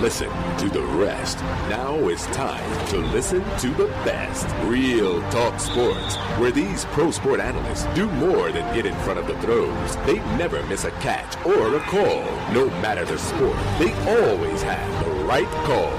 listen to the rest. Now it's time to listen to the best. Real Talk Sports, where these pro sport analysts do more than get in front of the throws. They never miss a catch or a call. No matter the sport, they always have the right call.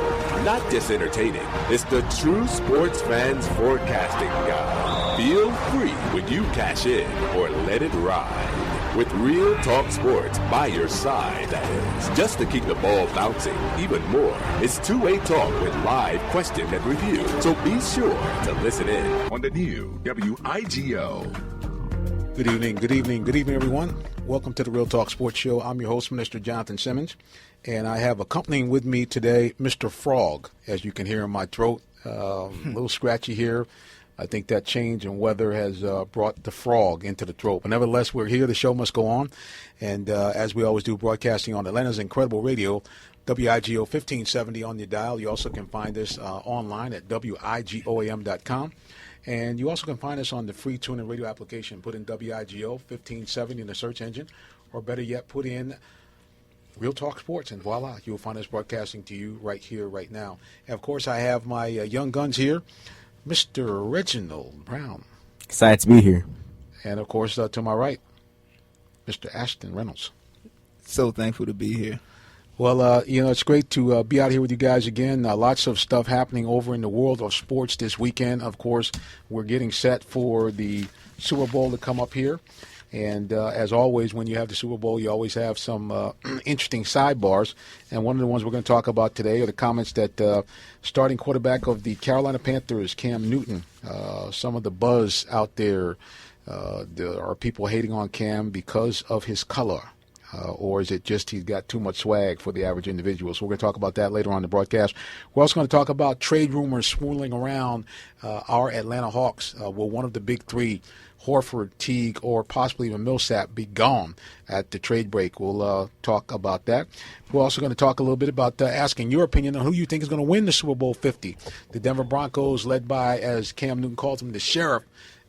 Not just entertaining, it's the true sports fans forecasting guy. Feel free when you cash in or let it ride. With Real Talk Sports by your side, that is. Just to keep the ball bouncing even more. It's two-way talk with live question and review. So be sure to listen in on the new WIGO. Good evening, everyone. Welcome to the Real Talk Sports Show. I'm your host, Minister Jonathan Simmons, and I have accompanying with me today Mr. Frog, as you can hear in my throat. A little scratchy here. I think that change in weather has brought the frog into the throat. But nevertheless, we're here. The show must go on. And as we always do, broadcasting on Atlanta's Incredible Radio, WIGO 1570 on your dial. You also can find us online at WIGOAM.com. And you also can find us on the free TuneIn Radio application. Put in WIGO 1570 in the search engine. Or better yet, put in Real Talk Sports, and voila, you'll find us broadcasting to you right here, right now. And, of course, I have my young guns here. Mr. Reginald Brown. Excited to be here. And, of course, to my right, Mr. Ashton Reynolds. So thankful to be here. Well, it's great to be out here with you guys again. Lots of stuff happening over in the world of sports this weekend. Of course, we're getting set for the Super Bowl to come up here. And as always, when you have the Super Bowl, you always have some interesting sidebars. And one of the ones we're going to talk about today are the comments that starting quarterback of the Carolina Panthers, Cam Newton, some of the buzz out there, there are people hating on Cam because of his color. Or is it just he's got too much swag for the average individual? So we're going to talk about that later on in the broadcast. We're also going to talk about trade rumors swirling around our Atlanta Hawks. Will one of the big three, Horford, Teague, or possibly even Millsap, be gone at the trade break? We'll talk about that. We're also going to talk a little bit about asking your opinion on who you think is going to win the Super Bowl 50. The Denver Broncos, led by, as Cam Newton calls them, the Sheriff,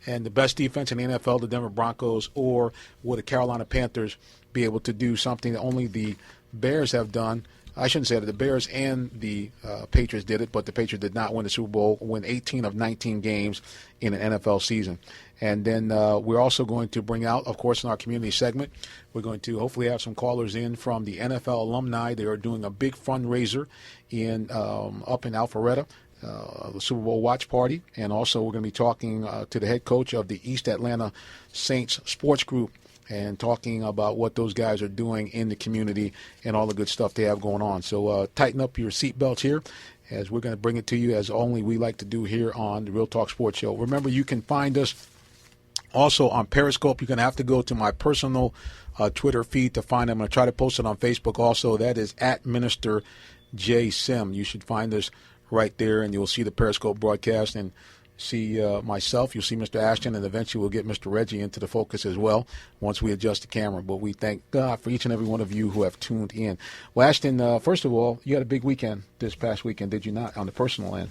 and the best defense in the NFL, the Denver Broncos, or will the Carolina Panthers be able to do something that only the Bears have done? I shouldn't say that the Bears and the Patriots did it, but the Patriots did not win the Super Bowl, win 18 of 19 games in an NFL season. And then we're also going to bring out, of course, in our community segment, we're going to hopefully have some callers in from the NFL alumni. They are doing a big fundraiser up in Alpharetta. The Super Bowl watch party, and also we're going to be talking to the head coach of the East Atlanta Saints Sports Group and talking about what those guys are doing in the community and all the good stuff they have going on. So tighten up your seatbelts here as we're going to bring it to you as only we like to do here on the Real Talk Sports Show. Remember, you can find us also on Periscope. You're going to have to go to my personal Twitter feed to find it. I'm going to try to post it on Facebook also. That is at Minister J. Sim. You should find us right there, and you'll see the Periscope broadcast and see myself. You'll see Mr. Ashton, and eventually we'll get Mr. Reggie into the focus as well once we adjust the camera. But we thank God for each and every one of you who have tuned in. Well, Ashton, first of all, you had a big weekend this past weekend, did you not, on the personal end?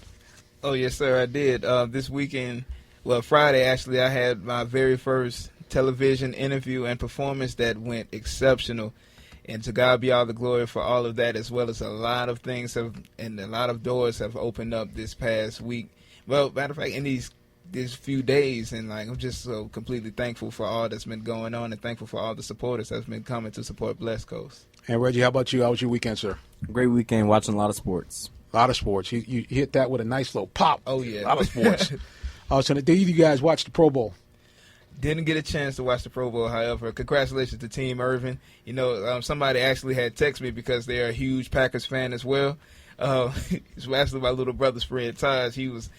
Oh, yes, sir, I did. This weekend, well, Friday, actually, I had my very first television interview and performance that went exceptional. And to God be all the glory for all of that, as well as a lot of things and a lot of doors have opened up this past week. Well, matter of fact, in these few days, and I'm just so completely thankful for all that's been going on, and thankful for all the supporters that's been coming to support Blessed Coast. And Reggie, how about you? How was your weekend, sir? Great weekend, watching a lot of sports. A lot of sports. You hit that with a nice little pop. Oh yeah, a lot of sports. So did you guys watch the Pro Bowl? Didn't get a chance to watch the Pro Bowl, however. Congratulations to Team Irvin. Somebody actually had texted me because they're a huge Packers fan as well. It's actually my little brother's friend, Taj. He's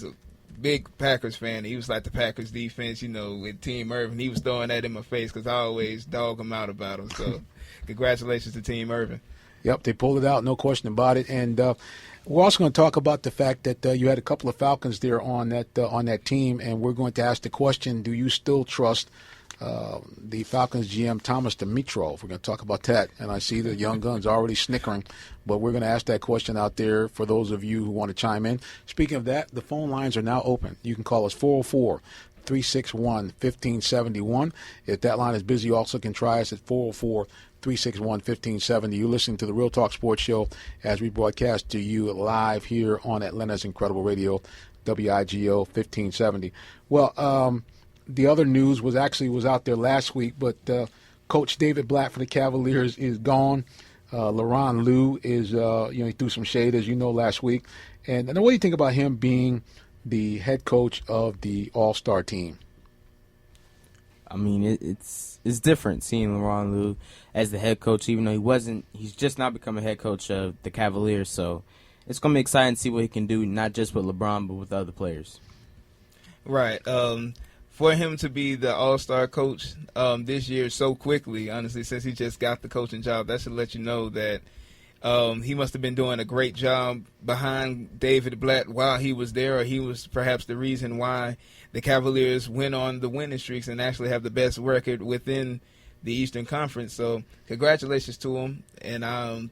a big Packers fan. He was like the Packers defense, with Team Irvin. He was throwing that in my face because I always dog him out about him. So congratulations to Team Irvin. Yep, they pulled it out, no question about it. And we're also going to talk about the fact that you had a couple of Falcons there on that team, and we're going to ask the question: do you still trust the Falcons GM Thomas Dimitroff? We're going to talk about that, and I see the young guns already snickering, but we're going to ask that question out there for those of you who want to chime in. Speaking of that, the phone lines are now open. You can call us 404 404-361-1571. If that line is busy, you also can try us at 404-361-1570. You're listening to the Real Talk Sports Show as we broadcast to you live here on Atlanta's Incredible Radio, WIGO 1570. Well, the other news was out there last week, but Coach David Blatt for the Cavaliers is gone. LaRon Liu is, he threw some shade, as you know, last week. And what do you think about him being the head coach of the All-Star team? I mean, it's different seeing LaRon Liu as the head coach, even though he's just now become a head coach of the Cavaliers. So it's going to be exciting to see what he can do, not just with LeBron, but with other players. Right. For him to be the All-Star coach this year so quickly, honestly, since he just got the coaching job, that should let you know that he must have been doing a great job behind David Blatt while he was there, or he was perhaps the reason why the Cavaliers went on the winning streaks and actually have the best record within the Eastern Conference. So congratulations to him, and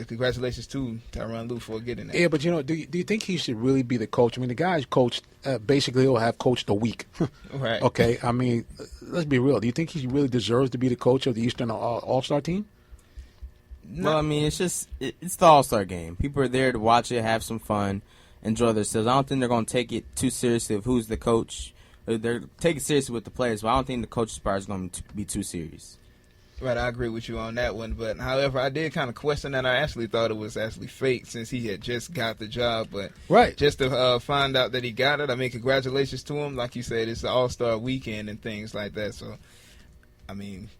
congratulations to Tyronn Lue for getting that. Yeah, but do you think he should really be the coach? I mean, the guy's coached, basically he'll have coached a week. Right. Okay, I mean, let's be real. Do you think he really deserves to be the coach of the Eastern All-Star team? No. Well, I mean, it's the All-Star game. People are there to watch it, have some fun, enjoy themselves. I don't think they're going to take it too seriously of who's the coach. They're taking it seriously with the players, but I don't think the coach's part is going to be too serious. Right, I agree with you on that one. But, however, I did kind of question that. I actually thought it was actually fake since he had just got the job. But just to find out that he got it, I mean, congratulations to him. Like you said, it's the All-Star weekend and things like that. So, I mean,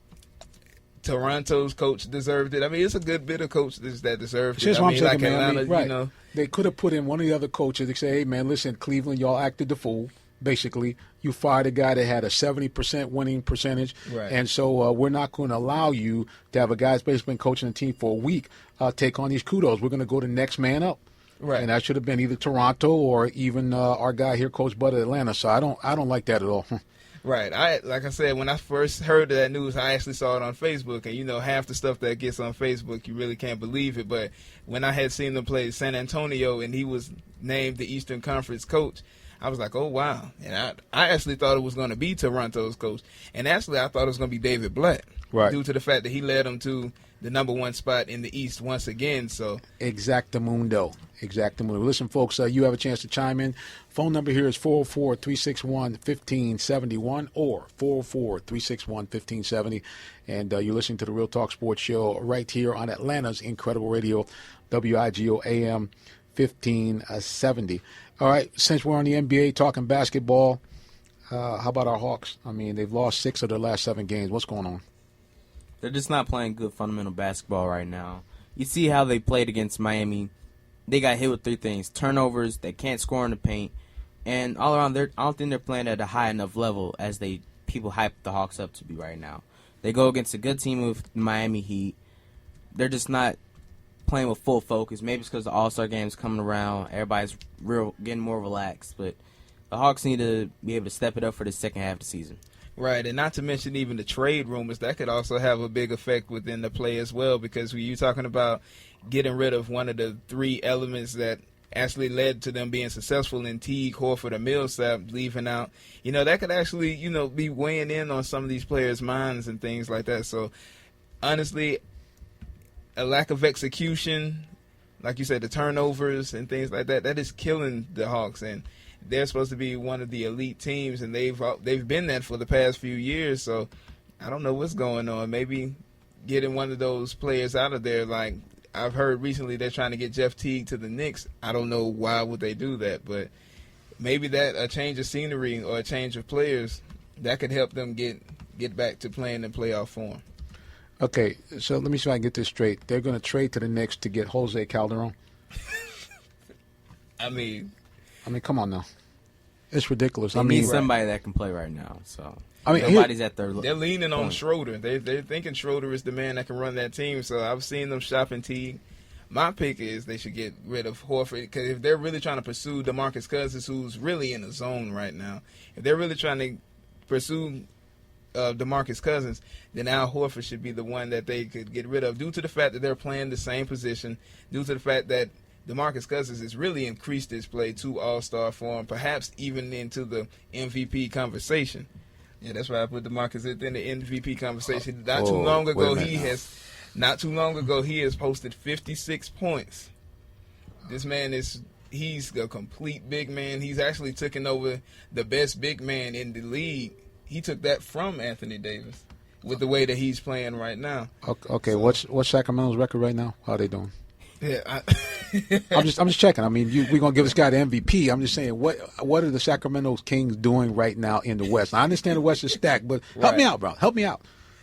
Toronto's coach deserved it. I mean, it's a good bit of coaches that deserved it. Here's what I'm saying, man. Atlanta, right. They could have put in one of the other coaches. They say, hey, man, listen, Cleveland, y'all acted the fool. Basically, you fired a guy that had a 70% winning percentage, right. And so we're not going to allow you to have a guy that's basically been coaching the team for a week take on these kudos. We're going to go to next man up, right? And that should have been either Toronto or even our guy here, Coach Bud at Atlanta. So I don't like that at all. Right. Like I said, when I first heard that news, I actually saw it on Facebook, and half the stuff that gets on Facebook, you really can't believe it. But when I had seen them play San Antonio and he was named the Eastern Conference coach, I was like, oh, wow. And I actually thought it was going to be Toronto's coach. And actually, I thought it was going to be David Blatt. Right. Due to the fact that he led them to the number one spot in the East once again. So Exactamundo. Listen, folks, you have a chance to chime in. Phone number here is 404-361-1571 or 404-361-1570. And you're listening to the Real Talk Sports Show right here on Atlanta's Incredible Radio, WIGO AM 1570. All right, since we're on the NBA talking basketball, how about our Hawks? I mean, they've lost 6 of their last 7 games. What's going on? They're just not playing good fundamental basketball right now. You see how they played against Miami. They got hit with 3 things: turnovers, they can't score in the paint, and all around, I don't think they're playing at a high enough level as people hype the Hawks up to be right now. They go against a good team with Miami Heat. They're just not playing with full focus. Maybe it's because the All-Star game's coming around. Everybody's getting more relaxed. But the Hawks need to be able to step it up for the second half of the season. Right, and not to mention even the trade rumors. That could also have a big effect within the play as well, because when you're talking about getting rid of one of the 3 elements that actually led to them being successful in Teague, Horford, or Millsap leaving out, that could actually, be weighing in on some of these players' minds and things like that. So, honestly, a lack of execution, like you said, the turnovers and things like that, that is killing the Hawks. And they're supposed to be one of the elite teams, and they've been that for the past few years. So I don't know what's going on. Maybe getting one of those players out of there. Like I've heard recently, they're trying to get Jeff Teague to the Knicks. I don't know why would they do that, but maybe that a change of scenery or a change of players that could help them get back to playing in playoff form. Okay, so let me see if I can get this straight. They're going to trade to the Knicks to get Jose Calderon? I mean, come on now. It's ridiculous. They need somebody that can play right now. So nobody's at their. They're leaning on Schroeder. They're thinking Schroeder is the man that can run that team. So I've seen them shopping Teague. My pick is they should get rid of Horford, because if they're really trying to pursue DeMarcus Cousins, who's really in the zone right now, if they're really trying to pursue DeMarcus Cousins, then Al Horford should be the one that they could get rid of, due to the fact that they're playing the same position, due to the fact that DeMarcus Cousins has really increased his play to all-star form, perhaps even into the MVP conversation. Yeah, that's why I put DeMarcus in the MVP conversation. Not too long ago, he has posted 56 points. This man he's a complete big man. He's actually taken over the best big man in the league. He took that from Anthony Davis with the way that he's playing right now. Okay, so, what's Sacramento's record right now? How are they doing? Yeah, I'm just checking. I mean, we're gonna give this guy the MVP. I'm just saying, what are the Sacramento Kings doing right now in the West? I understand the West is stacked, but help me out, bro. Help me out.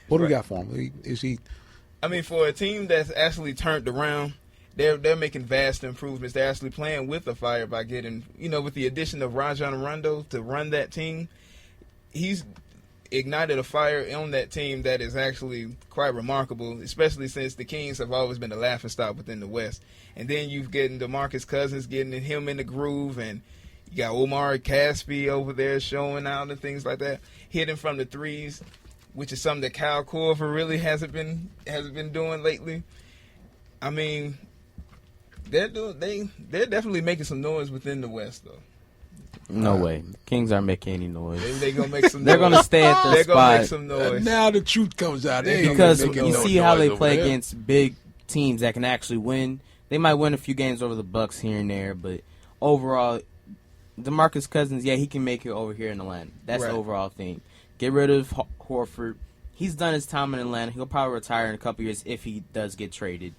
What do we got for him? Is he? I mean, for a team that's actually turned around, they're making vast improvements. They're actually playing with the fire by getting, with the addition of Rajon Rondo to run that team. He's ignited a fire on that team that is actually quite remarkable, especially since the Kings have always been a laughingstock within the West. And then you've getting DeMarcus Cousins, getting him in the groove, and you got Omar Caspi over there showing out and things like that, hitting from the threes, which is something that Kyle Korver really hasn't been doing lately. I mean, they're definitely making some noise within the West, though. No way. Kings aren't making any noise. They're going to make some noise. They're going to stay at their spot. They're going to make some noise. Now the truth comes out. Because you see how they play against big teams that can actually win. They might win a few games over the Bucks here and there, but overall, DeMarcus Cousins, he can make it over here in Atlanta. That's the overall thing. Get rid of Horford. He's done his time in Atlanta. He'll probably retire in a couple years if he does get traded.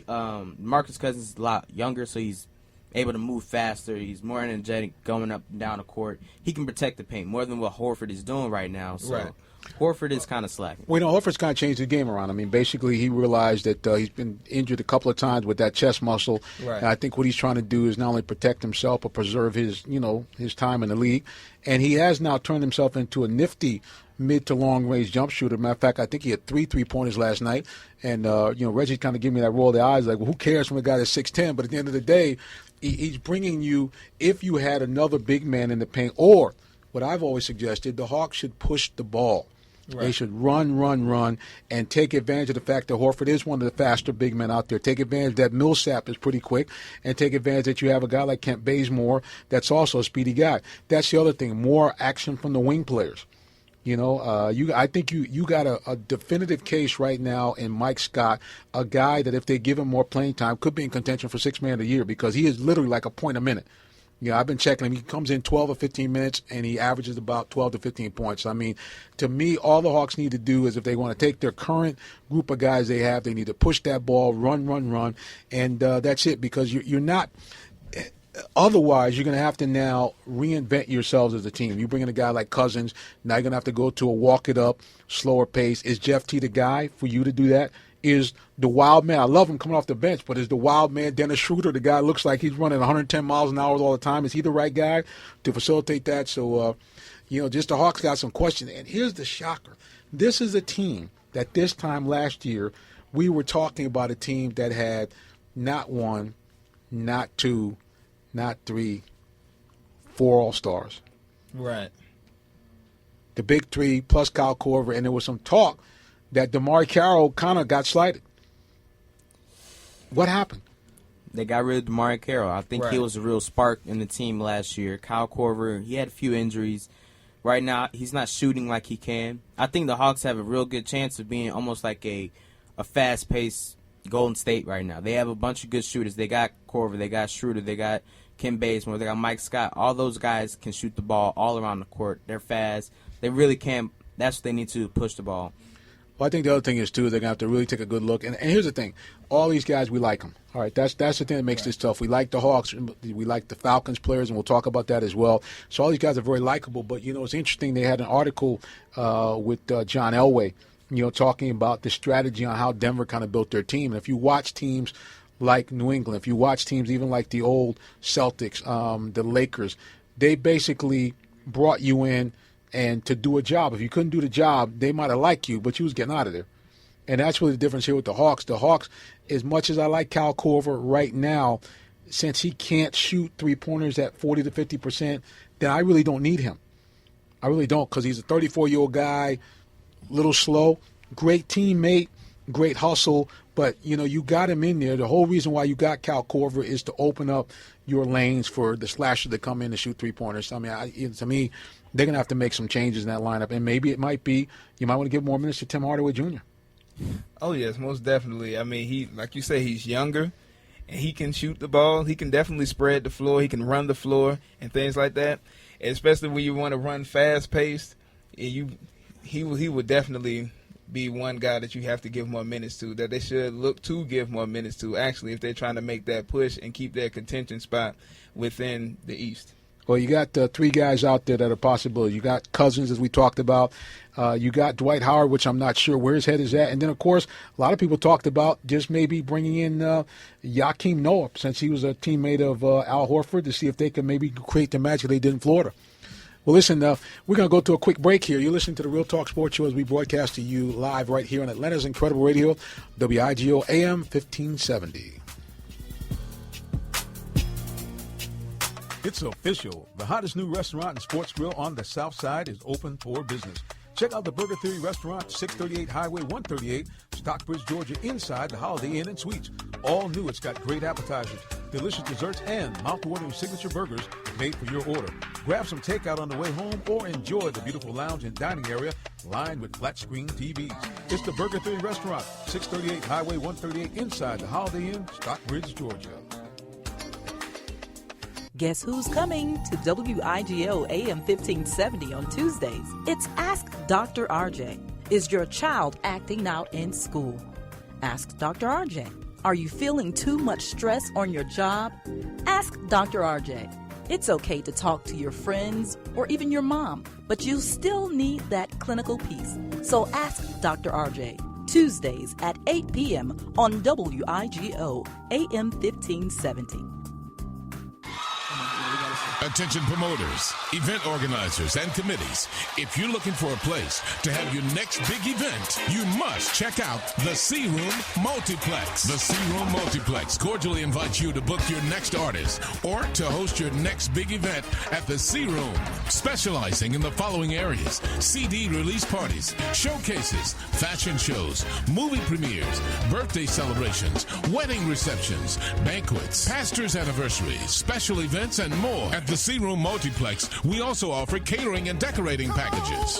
Marcus Cousins is a lot younger, so he's able to move faster. He's more energetic going up and down the court. He can protect the paint more than what Horford is doing right now. So Horford is kind of slacking. Well, Horford's kind of changed the game around. I mean, basically, he realized that he's been injured a couple of times with that chest muscle. Right. And I think what he's trying to do is not only protect himself but preserve his time in the league. And he has now turned himself into a nifty mid to long range jump shooter. Matter of fact, I think he had 3 3-pointers last night. And Reggie kind of gave me that roll of the eyes, like, well, who cares from a guy that's 6'10"? But at the end of the day, he's bringing you, if you had another big man in the paint, or what I've always suggested, the Hawks should push the ball. Right. They should run, and take advantage of the fact that Horford is one of the faster big men out there. Take advantage that Millsap is pretty quick, and take advantage that you have a guy like Kent Bazemore that's also a speedy guy. That's the other thing, more action from the wing players. I think you got a definitive case right now in Mike Scott, a guy that if they give him more playing time could be in contention for Sixth Man of the Year, because he is literally like a point a minute. I've been checking him. He comes in 12 or 15 minutes, and he averages about 12 to 15 points. I mean, to me, all the Hawks need to do is, if they want to take their current group of guys they have, they need to push that ball, run, and that's it, because you're not – otherwise, you're going to have to now reinvent yourselves as a team. You bring in a guy like Cousins, now you're going to have to go to a walk-it-up, slower pace. Is Jeff T. the guy for you to do that? Is the wild man, I love him coming off the bench, but is the wild man Dennis Schroeder, the guy looks like he's running 110 miles an hour all the time, is he the right guy to facilitate that? So, just the Hawks got some questions. And here's the shocker. This is a team that this time last year, we were talking about a team that had not 1, not 2, not 3, 4 All-Stars. Right. The big 3 plus Kyle Korver, and there was some talk that DeMar Carroll kind of got slighted. What happened? They got rid of DeMar Carroll. I think he was a real spark in the team last year. Kyle Korver, he had a few injuries. Right now, he's not shooting like he can. I think the Hawks have a real good chance of being almost like a fast-paced Golden State right now. They have a bunch of good shooters. They got Korver, they got Schroeder, they got Kent Bazemore, they got Mike Scott. All those guys can shoot the ball all around the court. They're fast. They really can. That's what they need to push the ball. Well, I think the other thing is, too, they're going to have to really take a good look. And here's the thing. All these guys, we like them. All right, that's the thing that makes this tough. We like the Hawks. We like the Falcons players, and we'll talk about that as well. So all these guys are very likable. But, it's interesting. They had an article with John Elway, talking about the strategy on how Denver kind of built their team. And if you watch teams like New England, if you watch teams even like the old Celtics, the Lakers, they basically brought you in and to do a job. If you couldn't do the job, they might have liked you, but you was getting out of there. And that's really the difference here with the Hawks. The Hawks, as much as I like Kyle Korver right now, since he can't shoot 3-pointers at 40 to 50%, then I really don't need him. I really don't, because he's a 34-year-old guy, little slow, great teammate, great hustle, but, you got him in there. The whole reason why you got Cal Korver is to open up your lanes for the slashers to come in and shoot three-pointers. I mean, to me, they're going to have to make some changes in that lineup, and maybe it might be you might want to give more minutes to Tim Hardaway Jr. Oh, yes, most definitely. I mean, like you say, he's younger, and he can shoot the ball. He can definitely spread the floor. He can run the floor and things like that, and especially when you want to run fast-paced. He would definitely be one guy that you have to give more minutes to, that they should look to give more minutes to, actually, if they're trying to make that push and keep their contention spot within the East. Well, you got three guys out there that are possible. You got Cousins, as we talked about. You got Dwight Howard, which I'm not sure where his head is at. And then, of course, a lot of people talked about just maybe bringing in Joakim Noah, since he was a teammate of Al Horford, to see if they could maybe create the magic they did in Florida. Well, listen, we're going to go to a quick break here. You're listening to the Real Talk Sports Show as we broadcast to you live right here on Atlanta's Incredible Radio, WIGO AM 1570. It's official. The hottest new restaurant and sports grill on the South Side is open for business. Check out the Burger Theory Restaurant, 638 Highway 138, Stockbridge, Georgia, inside the Holiday Inn and Suites. All new. It's got great appetizers, delicious desserts, and mouth-watering signature burgers made for your order. Grab some takeout on the way home or enjoy the beautiful lounge and dining area lined with flat-screen TVs. It's the Burger Theory Restaurant, 638 Highway 138, inside the Holiday Inn, Stockbridge, Georgia. Guess who's coming to WIGO AM 1570 on Tuesdays? It's Ask Dr. RJ. Is your child acting out in school? Ask Dr. RJ. Are you feeling too much stress on your job? Ask Dr. RJ. It's okay to talk to your friends or even your mom, but you still need that clinical piece. So ask Dr. RJ. Tuesdays at 8 p.m. on WIGO AM 1570. Attention promoters, event organizers, and committees. If you're looking for a place to have your next big event, you must check out the C Room Multiplex. The C Room Multiplex cordially invites you to book your next artist or to host your next big event at the C Room, specializing in the following areas: CD release parties, showcases, fashion shows, movie premieres, birthday celebrations, wedding receptions, banquets, pastors' anniversaries, special events, and more. At the C Room Multiplex, we also offer catering and decorating packages.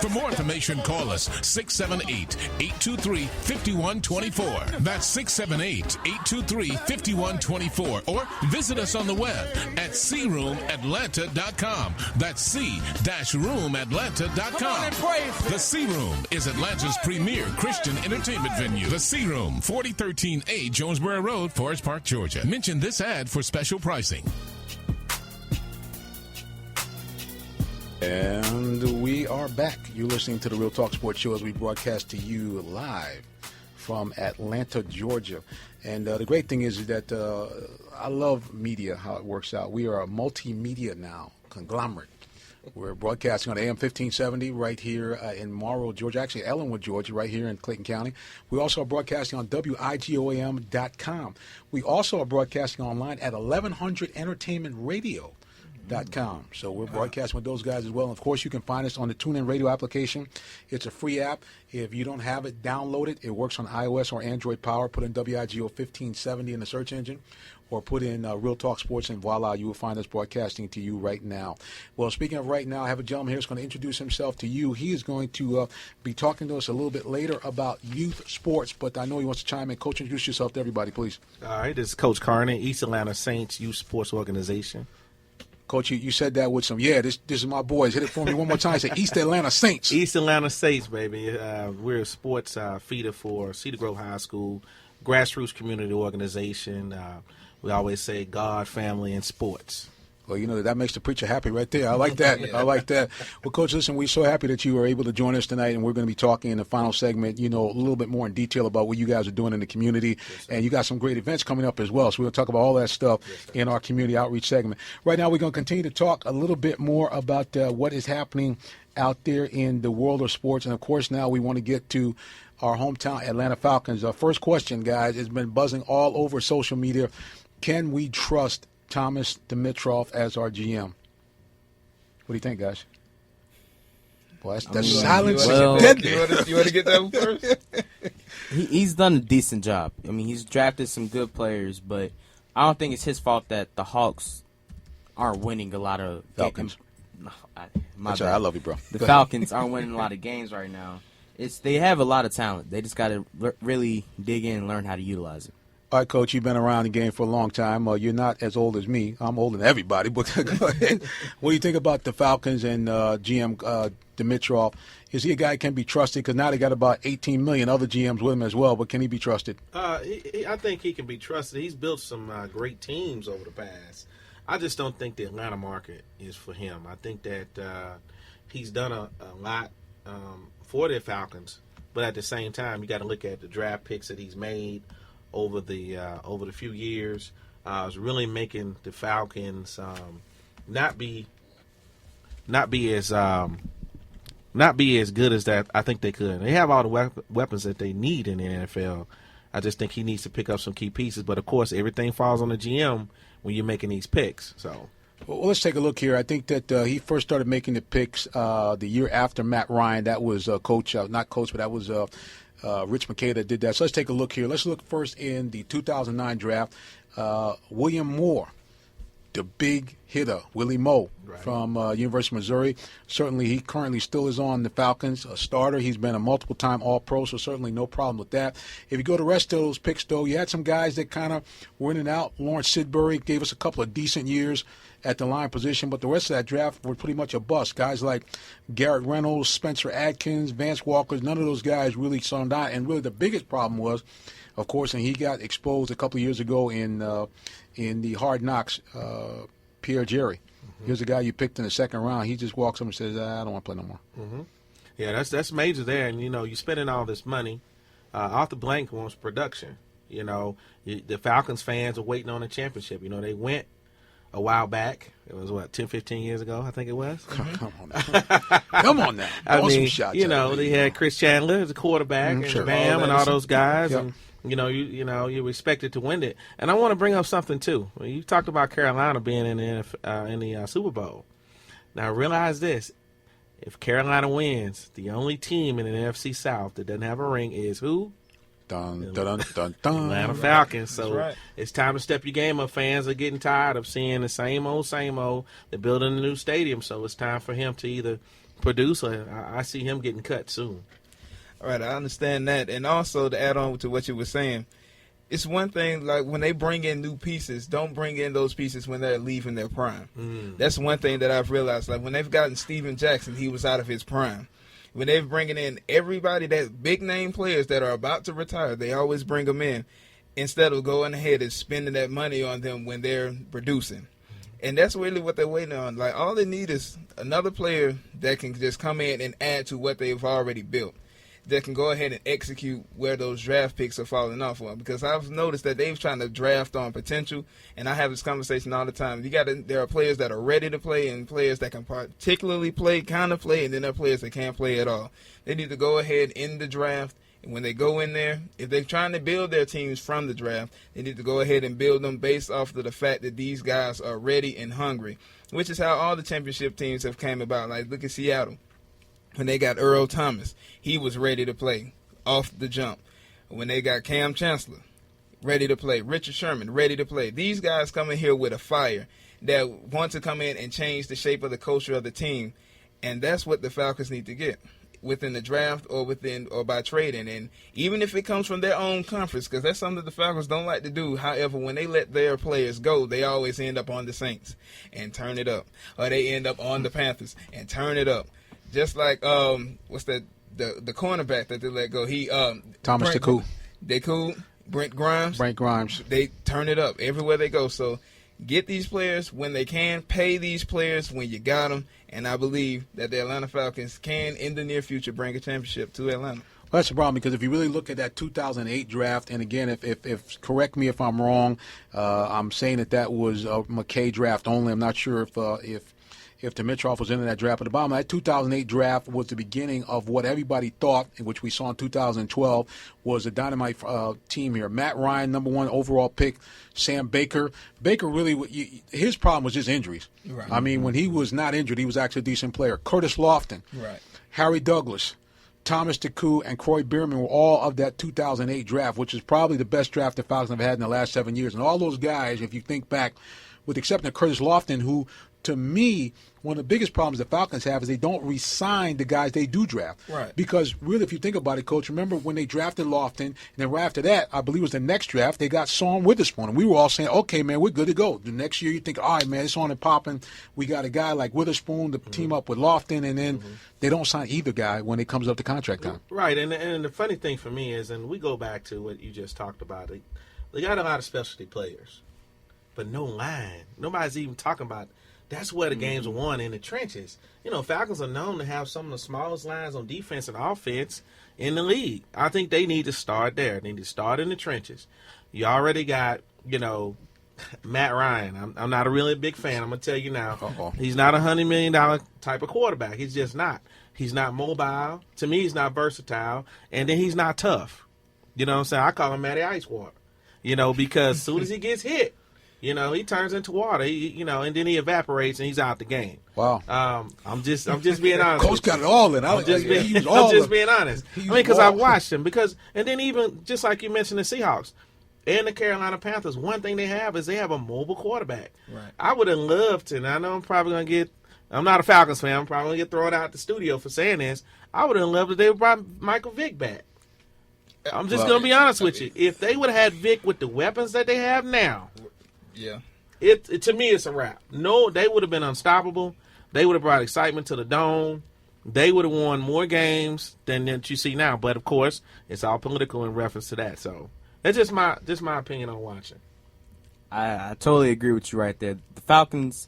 For more information, call us 678-823-5124. That's 678-823-5124. Or visit us on the web at croomatlanta.com. That's c-roomatlanta.com. The C Room is Atlanta's premier Christian entertainment venue. The C Room, 4013A Jonesboro Road, Forest Park, Georgia. Mention this ad for special pricing. And we are back. You're listening to the Real Talk Sports Show as we broadcast to you live from Atlanta, Georgia. And the great thing is that I love media, how it works out. We are a multimedia now conglomerate. We're broadcasting on AM 1570 right here in Morrow, Georgia. Actually, Ellenwood, Georgia, right here in Clayton County. We also are broadcasting on WIGOAM.com. We also are broadcasting online at 1100entertainmentradio.com. So we're broadcasting with those guys as well. And of course, you can find us on the TuneIn Radio application. It's a free app. If you don't have it, download it. It works on iOS or Android Power. Put in WIGO 1570 in the search engine, or put in Real Talk Sports, and voila, you will find us broadcasting to you right now. Well, speaking of right now, I have a gentleman here who's going to introduce himself to you. He is going to be talking to us a little bit later about youth sports, but I know he wants to chime in. Coach, introduce yourself to everybody, please. All right, this is Coach Carney, East Atlanta Saints Youth Sports Organization. Coach, you said that with some, this is my boys. Hit it for me one more time. Say East Atlanta Saints. East Atlanta Saints, baby. We're a sports feeder for Cedar Grove High School, grassroots community organization. We always say God, family, and sports. Well, that makes the preacher happy right there. I like that. I like that. Well, Coach, listen, we're so happy that you were able to join us tonight, and we're going to be talking in the final segment, a little bit more in detail about what you guys are doing in the community. Yes, and you got some great events coming up as well, so we're going to talk about all that stuff in our community outreach segment. Right now, we're going to continue to talk a little bit more about what is happening out there in the world of sports. And, of course, now we want to get to our hometown Atlanta Falcons. Our first question, guys, has been buzzing all over social media. Can we trust Thomas Dimitroff as our GM? What do you think, guys? Boy, that's silence. You want to get that one first? He's done a decent job. I mean, he's drafted some good players, but I don't think it's his fault that the Hawks aren't winning a lot of Falcons. Games. I love you, bro. The Falcons aren't winning a lot of games right now. They have a lot of talent. They just got to really dig in and learn how to utilize it. All right, Coach, you've been around the game for a long time. You're not as old as me. I'm older than everybody. But go ahead. What do you think about the Falcons and GM Dimitroff? Is he a guy who can be trusted? Because now they got about 18 million other GMs with him as well. But can he be trusted? I think he can be trusted. He's built some great teams over the past. I just don't think the Atlanta market is for him. I think that he's done a lot for the Falcons. But at the same time, you got to look at the draft picks that he's made over the few years. Is really making the Falcons not be as good as that I think they could. They have all the weapons that they need in the NFL. I just think he needs to pick up some key pieces. But of course, everything falls on the GM when you're making these picks. So. Well, let's take a look here. I think that he first started making the picks the year after Matt Ryan. That was coach, not coach, but that was Rich McKay that did that. So let's take a look here. Let's look first in the 2009 draft. William Moore, the big hitter, Willie Moe, right, from University of Missouri. Certainly, he currently still is on the Falcons, a starter. He's been a multiple-time All-Pro, so certainly no problem with that. If you go to the rest of those picks, though, you had some guys that kind of were in and out. Lawrence Sidbury gave us a couple of decent years at the line position, but the rest of that draft were pretty much a bust. Guys like Garrett Reynolds, Spencer Adkins, Vance Walker, none of those guys really saw him down. And really the biggest problem was, of course, and he got exposed a couple of years ago in the Hard Knocks, Pierre Jerry. Mm-hmm. Here's a guy you picked in the second round. He just walks up and says, I don't want to play no more. Mm-hmm. Yeah, that's major there. And, you're spending all this money. Arthur Blank wants production. The Falcons fans are waiting on a championship. They went a while back. It was, 10, 15 years ago, I think it was. Come on now. Come on now. I mean, they had Chris Chandler as a quarterback, and sure. Bam and all those guys. Yep. And, you're expected to win it. And I want to bring up something, too. You talked about Carolina being in the Super Bowl. Now, realize this. If Carolina wins, the only team in the NFC South that doesn't have a ring is who? Dun, dun, dun, dun. Atlanta Falcons. So right. It's time to step your game up. Fans are getting tired of seeing the same old. They're building a new stadium, so it's time for him to either produce or I see him getting cut soon. All right, I understand that. And also to add on to what you were saying, it's one thing, like when they bring in new pieces, don't bring in those pieces when they're leaving their prime. That's one thing that I've realized. Like when they've gotten Steven Jackson, he was out of his prime. When they're bringing in everybody, that big-name players that are about to retire, they always bring them in instead of going ahead and spending that money on them when they're producing. And that's really what they're waiting on. Like, all they need is another player that can just come in and add to what they've already built, that can go ahead and execute where those draft picks are falling off on. Because I've noticed that they've trying to draft on potential, and I have this conversation all the time. There are players that are ready to play and players that can particularly play, kind of play, and then there are players that can't play at all. They need to go ahead in the draft, and when they go in there, if they're trying to build their teams from the draft, they need to go ahead and build them based off of the fact that these guys are ready and hungry, which is how all the championship teams have came about. Like, look at Seattle. When they got Earl Thomas, he was ready to play off the jump. When they got Cam Chancellor, ready to play. Richard Sherman, ready to play. These guys come in here with a fire that want to come in and change the shape of the culture of the team. And that's what the Falcons need to get within the draft or by trading. And even if it comes from their own conference, because that's something the Falcons don't like to do. However, when they let their players go, they always end up on the Saints and turn it up. Or they end up on the Panthers and turn it up. Just like what's that? The cornerback that they let go. Thomas DeCool. DeCool, Brent Grimes. They turn it up everywhere they go. So get these players when they can. Pay these players when you got them. And I believe that the Atlanta Falcons can, in the near future, bring a championship to Atlanta. Well, that's the problem, because if you really look at that 2008 draft, and again, if correct me if I'm wrong, I'm saying that was a McKay draft only. I'm not sure if Dimitroff was in that draft. But the bottom of that 2008 draft was the beginning of what everybody thought, which we saw in 2012, was a dynamite team here. Matt Ryan, number 1 overall pick. Sam Baker. Baker really, his problem was just injuries. Right. I mean, when he was not injured, he was actually a decent player. Curtis Lofton. Right. Harry Douglas. Thomas Taku, and Croy Bierman were all of that 2008 draft, which is probably the best draft the Falcons have had in the last 7 years. And all those guys, if you think back, with the exception of Curtis Lofton, who, to me, one of the biggest problems the Falcons have is they don't re-sign the guys they do draft. Right. Because really, if you think about it, Coach, remember when they drafted Lofton, and then right after that, I believe it was the next draft, they got Sean Witherspoon. And we were all saying, okay, man, we're good to go. The next year you think, all right, man, it's on and popping. We got a guy like Witherspoon to team up with Lofton, and then they don't sign either guy when it comes up to contract time. Right, and the funny thing for me is, and we go back to what you just talked about, they got a lot of specialty players, but no line. Nobody's even talking about. That's where the games are won, in the trenches. You know, Falcons are known to have some of the smallest lines on defense and offense in the league. I think they need to start there. They need to start in the trenches. You already got, you know, Matt Ryan. I'm not a really big fan. I'm going to tell you now. He's not a $100 million type of quarterback. He's just not. He's not mobile. To me, he's not versatile. And then he's not tough. You know what I'm saying? I call him Matty Icewater. You know, because as soon as he gets hit, you know, he turns into water. You know, and then he evaporates and he's out the game. Wow. I'm just being honest. Coach got it all in. I'm just being honest. I mean, because I watched him. And then even just like you mentioned, the Seahawks and the Carolina Panthers, one thing they have is they have a mobile quarterback. Right. I would have loved to, and I know I'm probably going to get. I'm not a Falcons fan. I'm probably going to get thrown out the studio for saying this. I would have loved if they would brought Michael Vick back. I'm just going to be honest with you. If they would have had Vick with the weapons that they have now. Yeah, it to me it's a wrap. No, they would have been unstoppable. They would have brought excitement to the dome. They would have won more games than you see now. But of course, it's all political in reference to that. So that's just my opinion on watching. I totally agree with you right there. The Falcons,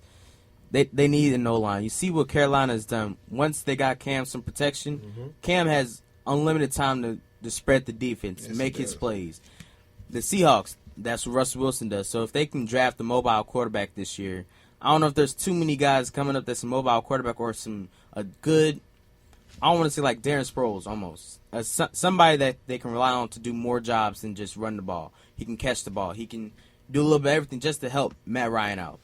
they need a no-line. You see what Carolina has done. Once they got Cam some protection, Cam has unlimited time to spread the defense and make his plays. The Seahawks, that's what Russell Wilson does. So if they can draft a mobile quarterback this year, I don't know if there's too many guys coming up that's a mobile quarterback or a good, I don't want to say like Darren Sproles almost. Somebody that they can rely on to do more jobs than just run the ball. He can catch the ball. He can do a little bit of everything just to help Matt Ryan out.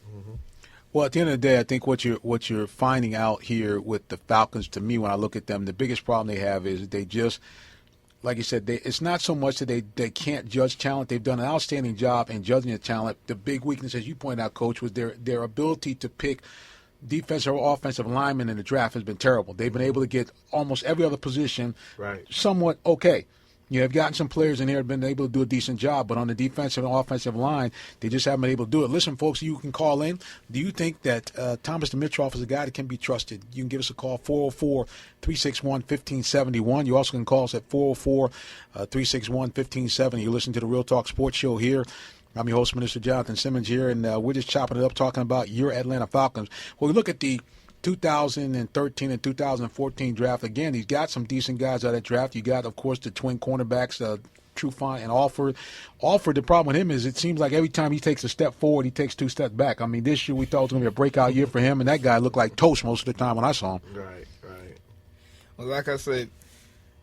Well, at the end of the day, I think what you're finding out here with the Falcons, to me, when I look at them, the biggest problem they have is they just, like you said, it's not so much that they can't judge talent. They've done an outstanding job in judging the talent. The big weakness, as you pointed out, Coach, was their ability to pick defensive or offensive linemen in the draft has been terrible. They've been able to get almost every other position somewhat okay. You have gotten some players in here that have been able to do a decent job, but on the defensive and offensive line, they just haven't been able to do it. Listen, folks, you can call in. Do you think that Thomas Dimitroff is a guy that can be trusted? You can give us a call, 404-361-1571. You also can call us at 404-361-1570. You listen to the Real Talk Sports Show here. I'm your host, Minister Jonathan Simmons here, and we're just chopping it up, talking about your Atlanta Falcons. Well, we look at the 2013 and 2014 draft. Again, he's got some decent guys out of that draft. You got, of course, the twin cornerbacks, Trufant and Alford. Alford, the problem with him is it seems like every time he takes a step forward, he takes 2 steps back. I mean, this year we thought it was going to be a breakout year for him, and that guy looked like toast most of the time when I saw him. Right. Well, like I said,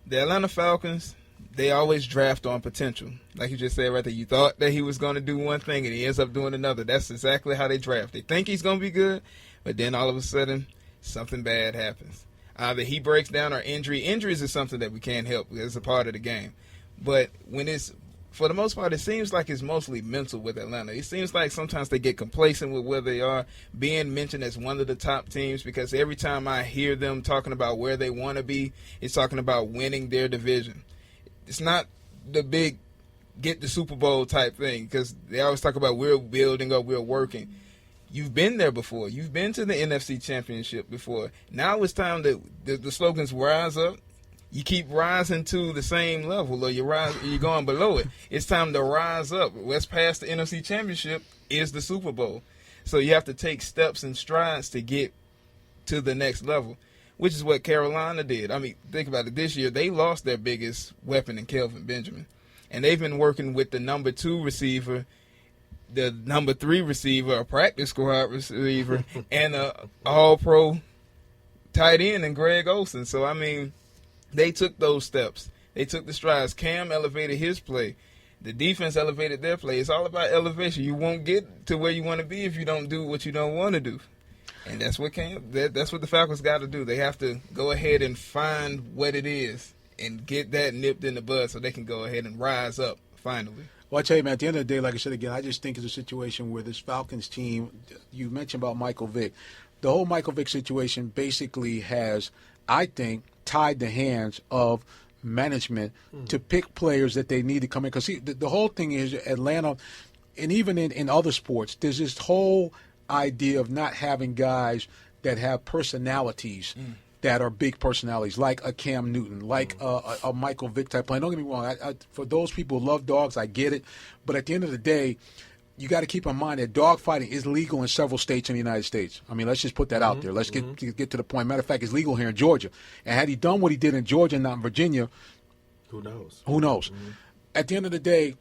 the Atlanta Falcons, they always draft on potential. Like you just said right there, you thought that he was going to do one thing, and he ends up doing another. That's exactly how they draft. They think he's going to be good, but then all of a sudden, something bad happens. Either he breaks down or injuries is something that we can't help. It's a part of the game. But when it's, for the most part, it seems like it's mostly mental with Atlanta. It seems like sometimes they get complacent with where they are, being mentioned as one of the top teams, because every time I hear them talking about where they want to be, it's talking about winning their division. It's not the big get the Super Bowl type thing, because they always talk about we're building up, we're working. You've been there before. You've been to the NFC Championship before. Now it's time that the slogans rise up. You keep rising to the same level, or you're going below it. It's time to rise up. What's past the NFC Championship is the Super Bowl. So you have to take steps and strides to get to the next level, which is what Carolina did. I mean, think about it. This year, they lost their biggest weapon in Kelvin Benjamin. And they've been working with the number 2 receiver, the number 3 receiver, a practice squad receiver, and a all-pro tight end in Greg Olsen. So, I mean, they took those steps. They took the strides. Cam elevated his play. The defense elevated their play. It's all about elevation. You won't get to where you want to be if you don't do what you don't want to do. And that's what the Falcons got to do. They have to go ahead and find what it is and get that nipped in the bud so they can go ahead and rise up finally. Well, I tell you, man, at the end of the day, like I said again, I just think it's a situation where this Falcons team, you mentioned about Michael Vick, the whole Michael Vick situation basically has, I think, tied the hands of management to pick players that they need to come in. Because the whole thing is Atlanta, and even in other sports, there's this whole idea of not having guys that have personalities that are big personalities, like a Cam Newton, like a Michael Vick type player. Don't get me wrong. For those people who love dogs, I get it. But at the end of the day, you got to keep in mind that dog fighting is legal in several states in the United States. I mean, let's just put that out there. Let's get to the point. Matter of fact, it's legal here in Georgia. And had he done what he did in Georgia and not in Virginia, who knows? Who knows? At the end of the day,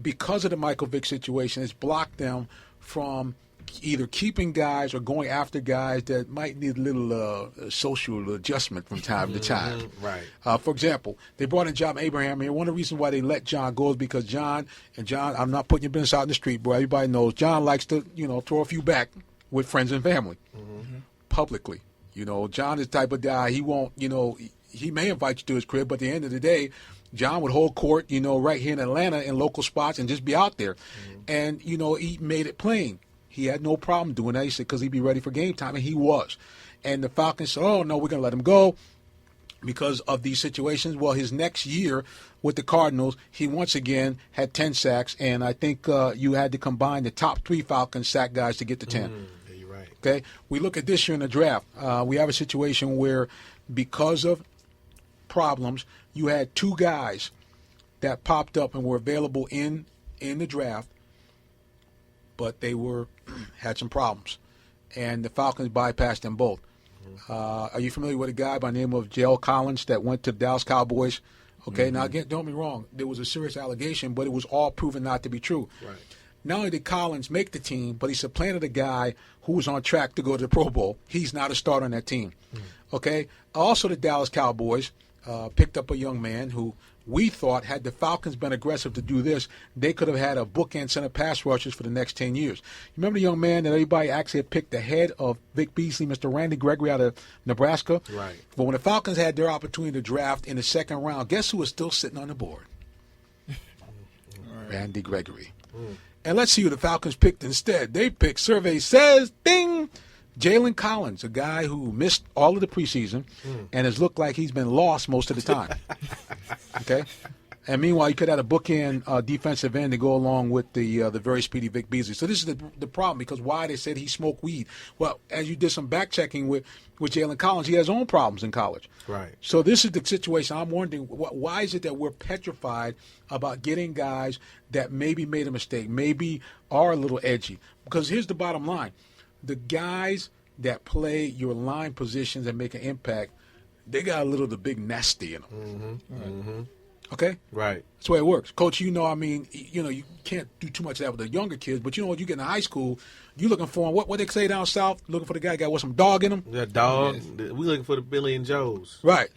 because of the Michael Vick situation, it's blocked them from either keeping guys or going after guys that might need a little social adjustment from time to time. Right. For example, they brought in John Abraham here. One of the reasons why they let John go is because John, I'm not putting your business out in the street, bro. Everybody knows John likes to, throw a few back with friends and family publicly. John is the type of guy, he won't, he may invite you to his crib, but at the end of the day, John would hold court, right here in Atlanta in local spots and just be out there. And, he made it plain. He had no problem doing that. He said because he'd be ready for game time, and he was. And the Falcons said, oh, no, we're going to let him go because of these situations. Well, his next year with the Cardinals, he once again had 10 sacks, and I think you had to combine the top 3 Falcons sack guys to get to 10. Yeah, you're right. Okay? We look at this year in the draft. We have a situation where because of problems, you had 2 guys that popped up and were available in the draft, but they had some problems, and the Falcons bypassed them both. Are you familiar with a guy by the name of J.L. Collins that went to the Dallas Cowboys? Okay, now again, don't get me wrong, there was a serious allegation, but it was all proven not to be true. Right. Not only did Collins make the team, but he supplanted a guy who was on track to go to the Pro Bowl. He's not a starter on that team. Okay, also the Dallas Cowboys picked up a young man who we thought, had the Falcons been aggressive to do this, they could have had a bookend center pass rushers for the next 10 years. You remember the young man that everybody actually had picked ahead of Vic Beasley, Mr. Randy Gregory out of Nebraska? Right. But when the Falcons had their opportunity to draft in the second round, guess who was still sitting on the board? Randy Gregory. And let's see who the Falcons picked instead. They picked, survey says, ding, Jalen Collins, a guy who missed all of the preseason and has looked like he's been lost most of the time. Okay? And meanwhile, you could have a bookend defensive end to go along with the very speedy Vic Beasley. So this is the problem, because why they said he smoked weed. Well, as you did some back-checking with Jalen Collins, he has his own problems in college. Right. So this is the situation. I'm wondering, why is it that we're petrified about getting guys that maybe made a mistake, maybe are a little edgy? Because here's the bottom line. The guys that play your line positions and make an impact, they got a little of the big nasty in them. Okay? Right. That's the way it works. Coach, you can't do too much of that with the younger kids, but you get in high school, you looking for them. What they say down south, looking for the guy got some dog in him? That dog. We looking for the Billy and Joes. Right.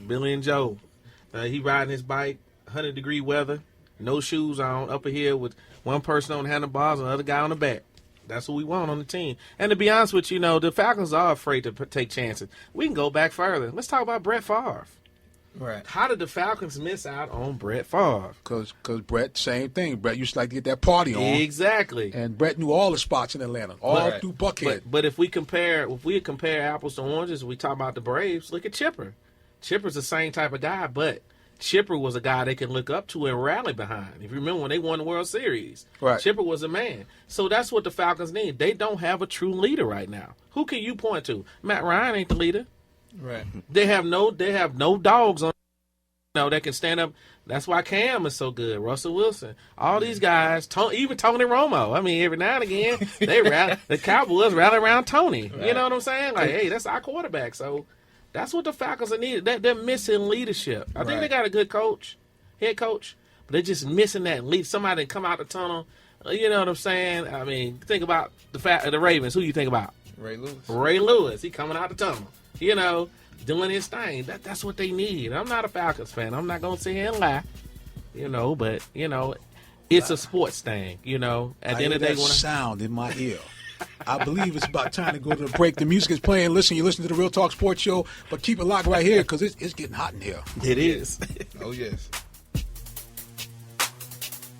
Billy and Joe. He riding his bike, 100-degree weather, no shoes on, up a hill with one person on handlebars and the other guy on the back. That's what we want on the team. And to be honest with you, the Falcons are afraid to take chances. We can go back further. Let's talk about Brett Favre. Right. How did the Falcons miss out on Brett Favre? Because Brett, same thing. Brett used to like to get that party on. Exactly. And Brett knew all the spots in Atlanta, through Buckhead. But if we compare apples to oranges, we talk about the Braves, look at Chipper. Chipper's the same type of guy, but Chipper was a guy they can look up to and rally behind. If you remember when they won the World Series, right. Chipper was a man. So that's what the Falcons need. They don't have a true leader right now. Who can you point to? Matt Ryan ain't the leader. Right. They have no dogs on that can stand up. That's why Cam is so good. Russell Wilson, all these guys, even Tony Romo. I mean, every now and again they rally. The Cowboys rally around Tony. Right. You know what I'm saying? Like, hey, that's our quarterback. So that's what the Falcons are needed. They're missing leadership. I think they got a good head coach, but they're just missing that lead. Somebody come out the tunnel. You know what I'm saying? I mean, think about the Ravens. Who you think about? Ray Lewis. Ray Lewis. He coming out the tunnel. Doing his thing. That's what they need. I'm not a Falcons fan. I'm not gonna sit here and lie. But it's a sports thing. At the end of the day, sound in my ear. I believe it's about time to go to the break. The music is playing. Listen, you listen to the Real Talk Sports Show, but keep it locked right here because it's getting hot in here. It is. Oh, yes.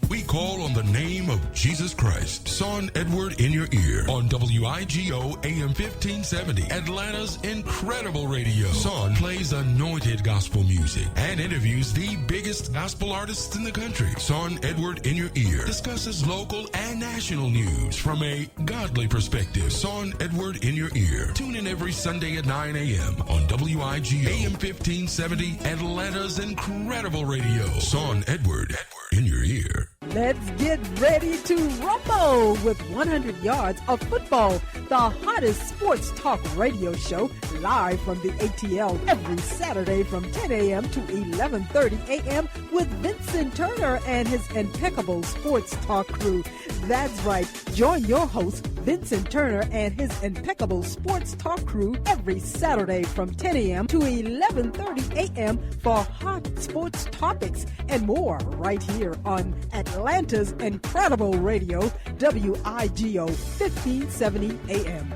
We call on the name of Jesus Christ. Son Edward in your ear on WIGO AM 1570, Atlanta's incredible radio. Son plays anointed gospel music and interviews the biggest gospel artists in the country. Son Edward in your ear discusses local and national news from a godly perspective. Son Edward in your ear. Tune in every Sunday at 9 a.m. on WIGO AM 1570, Atlanta's incredible radio. Son Edward in your ear. Let's get ready to rumble with 100 yards of football, the hottest sports talk radio show, live from the ATL every Saturday from 10 a.m. to 11:30 a.m. with Vincent Turner and his impeccable sports talk crew. That's right. Join your host, Vincent Turner, and his impeccable sports talk crew every Saturday from 10 a.m. to 11:30 a.m. for hot sports topics and more right here on Atlanta's incredible radio, WIGO 1570 AM.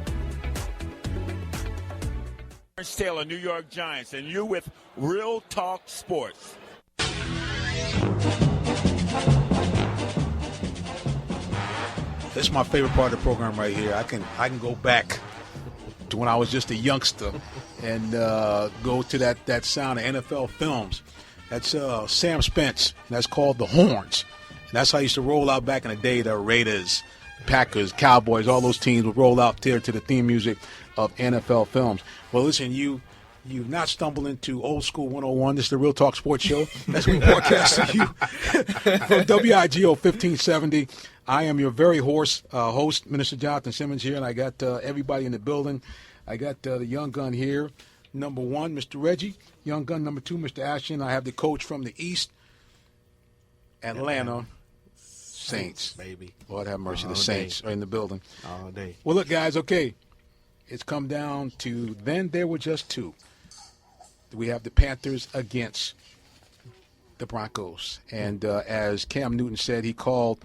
Lawrence Taylor, New York Giants, and you with Real Talk Sports. This is my favorite part of the program right here. I can go back to when I was just a youngster and go to that sound of NFL films. That's Sam Spence. That's called The Horns. And that's how I used to roll out back in the day. The Raiders, Packers, Cowboys, all those teams would roll out there to the theme music of NFL films. Well, listen, you've not stumbled into Old School 101. This is the Real Talk Sports Show. That's we broadcast to you from WIGO 1570. I am your very host, Minister Jonathan Simmons here, and I got everybody in the building. I got the young gun here, number 1, Mr. Reggie. Young gun number 2, Mr. Ashton. I have the coach from the East, Atlanta Saints. Baby. Lord have mercy. All The day. Saints are in the building. All day. Well, look, guys, okay. It's come down to then there were just two. We have the Panthers against the Broncos. And as Cam Newton said, he called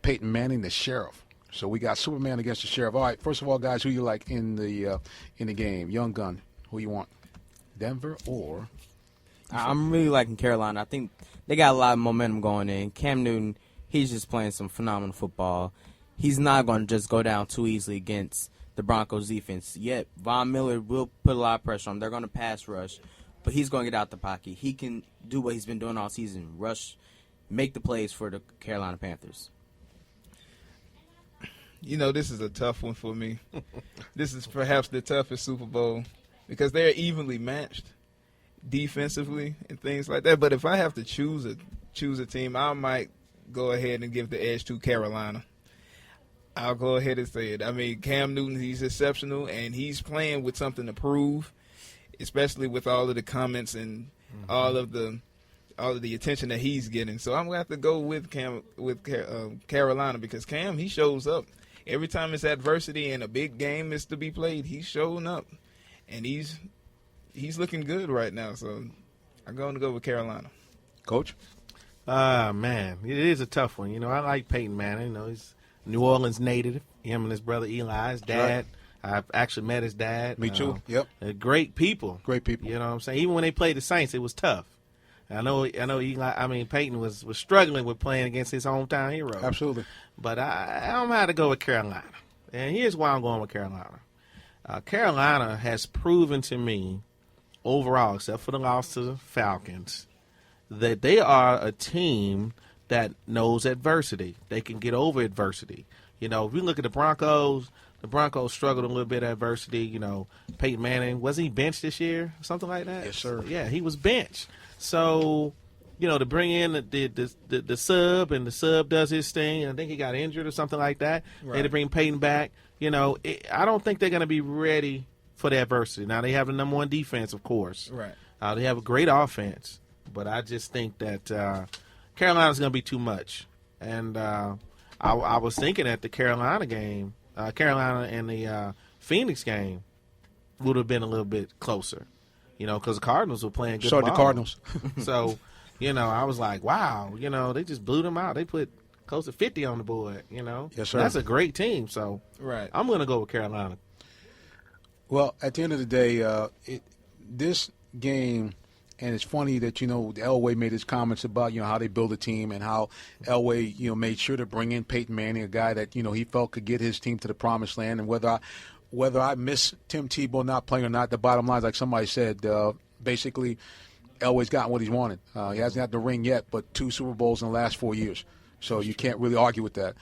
Peyton Manning the sheriff. So we got Superman against the sheriff. All right, first of all, guys, who you like in the game? Young gun, who you want? Denver or? I'm really liking Carolina. I think they got a lot of momentum going in. Cam Newton, he's just playing some phenomenal football. He's not going to just go down too easily against the Broncos defense. Yet Von Miller will put a lot of pressure on him. They're going to pass rush, but he's going to get out the pocket. He can do what he's been doing all season, rush, make the plays for the Carolina Panthers. You know, this is a tough one for me. This is perhaps the toughest Super Bowl because they're evenly matched defensively and things like that. But if I have to choose a team, I might go ahead and give the edge to Carolina. I'll go ahead and say it. I mean, Cam Newton, he's exceptional, and he's playing with something to prove, especially with all of the comments and all of the attention that he's getting. So I'm going to have to go with Carolina because Cam, he shows up. Every time it's adversity and a big game is to be played, he's showing up. And he's looking good right now. So I'm going to go with Carolina. Coach? Man, it is a tough one. You know, I like Peyton Manning. You know, he's New Orleans native. Him and his brother Eli, his dad. Right. I've actually met his dad. Me too. Yep. Great people. Great people. You know what I'm saying? Even when they played the Saints, it was tough. I know Eli. I mean, Peyton was struggling with playing against his hometown hero. Absolutely. But I'm going to go with Carolina. And here's why I'm going with Carolina. Carolina has proven to me, overall, except for the loss to the Falcons, that they are a team that knows adversity. They can get over adversity. You know, if we look at the Broncos struggled a little bit at adversity. You know, Peyton Manning, was he benched this year? Something like that? Yes, sir. Yeah, he was benched. So, you know, to bring in the sub, and the sub does his thing, I think he got injured or something like that. Right. They had to bring Peyton back. You know, I don't think they're going to be ready for the adversity. Now, they have the number 1 defense, of course. Right. They have a great offense. But I just think that Carolina's going to be too much. And I was thinking at the Carolina game, Carolina and the Phoenix game would have been a little bit closer. You know, because the Cardinals were playing good ball. The Cardinals. So, you know, I was like, wow, you know, they just blew them out. They put close to 50 on the board. Yes, sir. That's a great team. So Right. I'm going to go with Carolina. Well, at the end of the day, this game, and it's funny that, Elway made his comments about, how they build a team and how Elway, made sure to bring in Peyton Manning, a guy that, he felt could get his team to the promised land. And whether I miss Tim Tebow not playing or not, the bottom line is, like somebody said, basically Elway's gotten what he's wanted. He hasn't had the ring yet, but 2 Super Bowls in the last 4 years. So you can't really argue with that.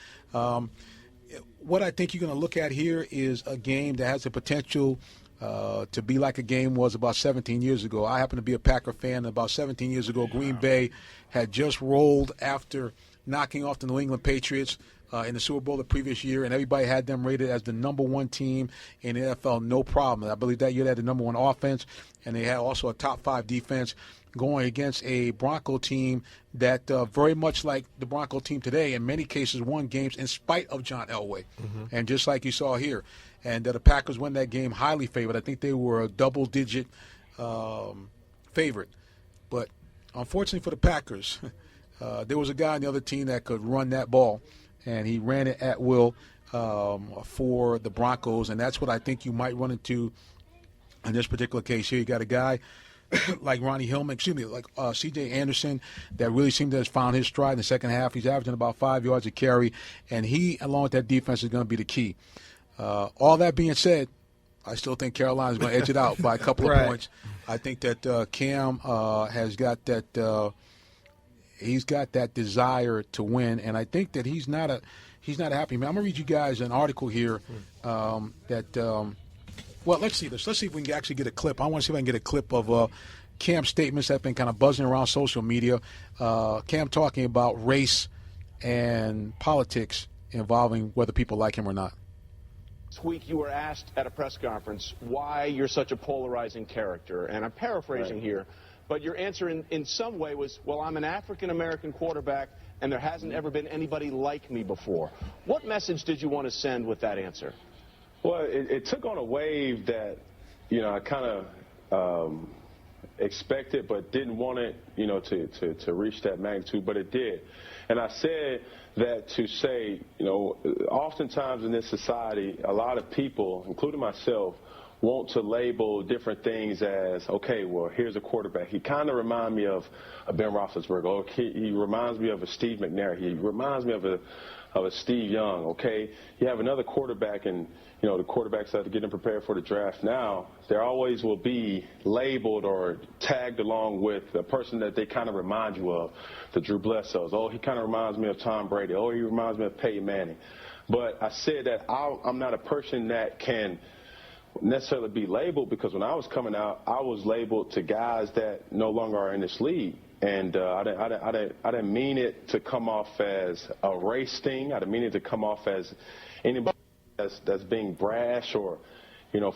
What I think you're going to look at here is a game that has the potential to be like a game was about 17 years ago. I happen to be a Packer fan. About 17 years ago, Green Bay had just rolled after knocking off the New England Patriots in the Super Bowl the previous year, and everybody had them rated as the number 1 team in the NFL, no problem. I believe that year they had the number 1 offense, and they had also a top 5 defense going against a Bronco team that very much like the Bronco team today, in many cases won games in spite of John Elway. And just like you saw here, and the Packers won that game highly favored. I think they were a double-digit favorite. But unfortunately for the Packers, there was a guy on the other team that could run that ball, and he ran it at will for the Broncos, and that's what I think you might run into in this particular case here. You got a guy like Ronnie Hillman, like C.J. Anderson, that really seemed to have found his stride in the second half. He's averaging about 5 yards a carry, and he, along with that defense, is going to be the key. All that being said, I still think Carolina's going to edge it out by a couple of points. I think that Cam has got that he's got that desire to win, and I think that he's not a happy man. I'm going to read you guys an article here well, let's see this. Let's see if we can actually get a clip. I want to see if I can get a clip of Cam's statements that have been kind of buzzing around social media. Cam talking about race and politics involving whether people like him or not. This week you were asked at a press conference why you're such a polarizing character, and I'm paraphrasing here, but your answer in some way was, well, I'm an African-American quarterback, and there hasn't ever been anybody like me before. What message did you want to send with that answer? Well, it took on a wave that, I kind of expected but didn't want it, to reach that magnitude, but it did. And I said that to say, oftentimes in this society, a lot of people, including myself, want to label different things as, okay, well, here's a quarterback. He kind of reminds me of a Ben Roethlisberger. Or he reminds me of a Steve McNair. He reminds me of a Steve Young, okay? You have another quarterback, and, the quarterbacks that are getting prepared for the draft now, there always will be labeled or tagged along with a person that they kind of remind you of, the Drew Bledsoes. Oh, he kind of reminds me of Tom Brady. Oh, he reminds me of Peyton Manning. But I said that I'm not a person that can necessarily be labeled, because when I was coming out, I was labeled to guys that no longer are in this league. And I didn't mean it to come off as a race thing. I didn't mean it to come off as anybody that's being brash or,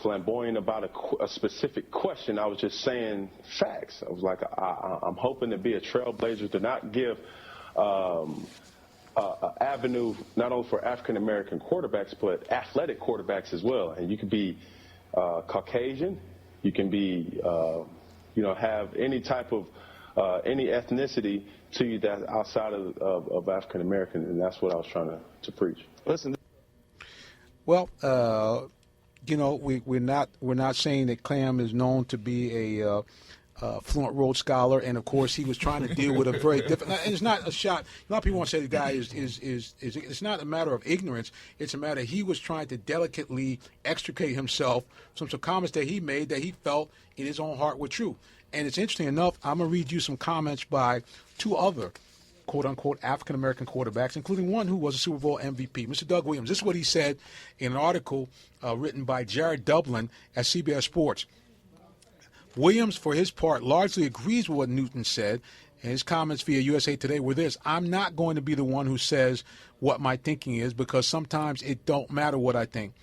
flamboyant about a specific question. I was just saying facts. I was like, I'm hoping to be a trailblazer, to not give an avenue not only for African-American quarterbacks, but athletic quarterbacks as well. And you could be Caucasian. You can be, have any type of any ethnicity to you that's outside of African American, and that's what I was trying to preach. Listen. Well, we're not saying that Cam is known to be a fluent Rhodes Scholar, and of course he was trying to deal with a very different. And it's not a shot. A lot of people want to say the guy is it's not a matter of ignorance. It's a matter he was trying to delicately extricate himself from some comments that he made that he felt in his own heart were true. And it's interesting enough, I'm going to read you some comments by 2 other quote-unquote African-American quarterbacks, including one who was a Super Bowl MVP, Mr. Doug Williams. This is what he said in an article written by Jared Dublin at CBS Sports. Williams, for his part, largely agrees with what Newton said, and his comments via USA Today were this: I'm not going to be the one who says what my thinking is, because sometimes it don't matter what I think.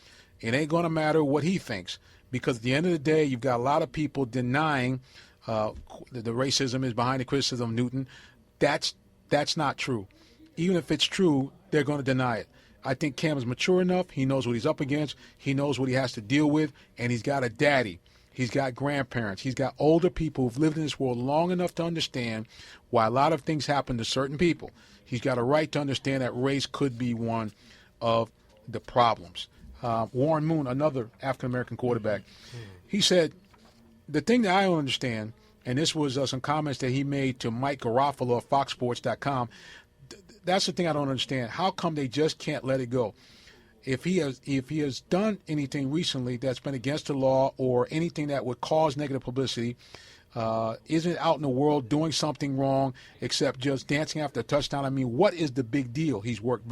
It ain't going to matter what he thinks, because at the end of the day, you've got a lot of people denying the racism is behind the criticism of Newton. That's not true. Even if it's true, they're going to deny it. I think Cam is mature enough. He knows what he's up against. He knows what he has to deal with, and he's got a daddy. He's got grandparents. He's got older people who've lived in this world long enough to understand why a lot of things happen to certain people. He's got a right to understand that race could be one of the problems. Warren Moon, another African-American quarterback, he said, the thing that I don't understand, and this was some comments that he made to Mike Garofalo of FoxSports.com, that's the thing I don't understand. How come they just can't let it go? If he has done anything recently that's been against the law or anything that would cause negative publicity, isn't out in the world doing something wrong except just dancing after a touchdown? I mean, what is the big deal? He's worked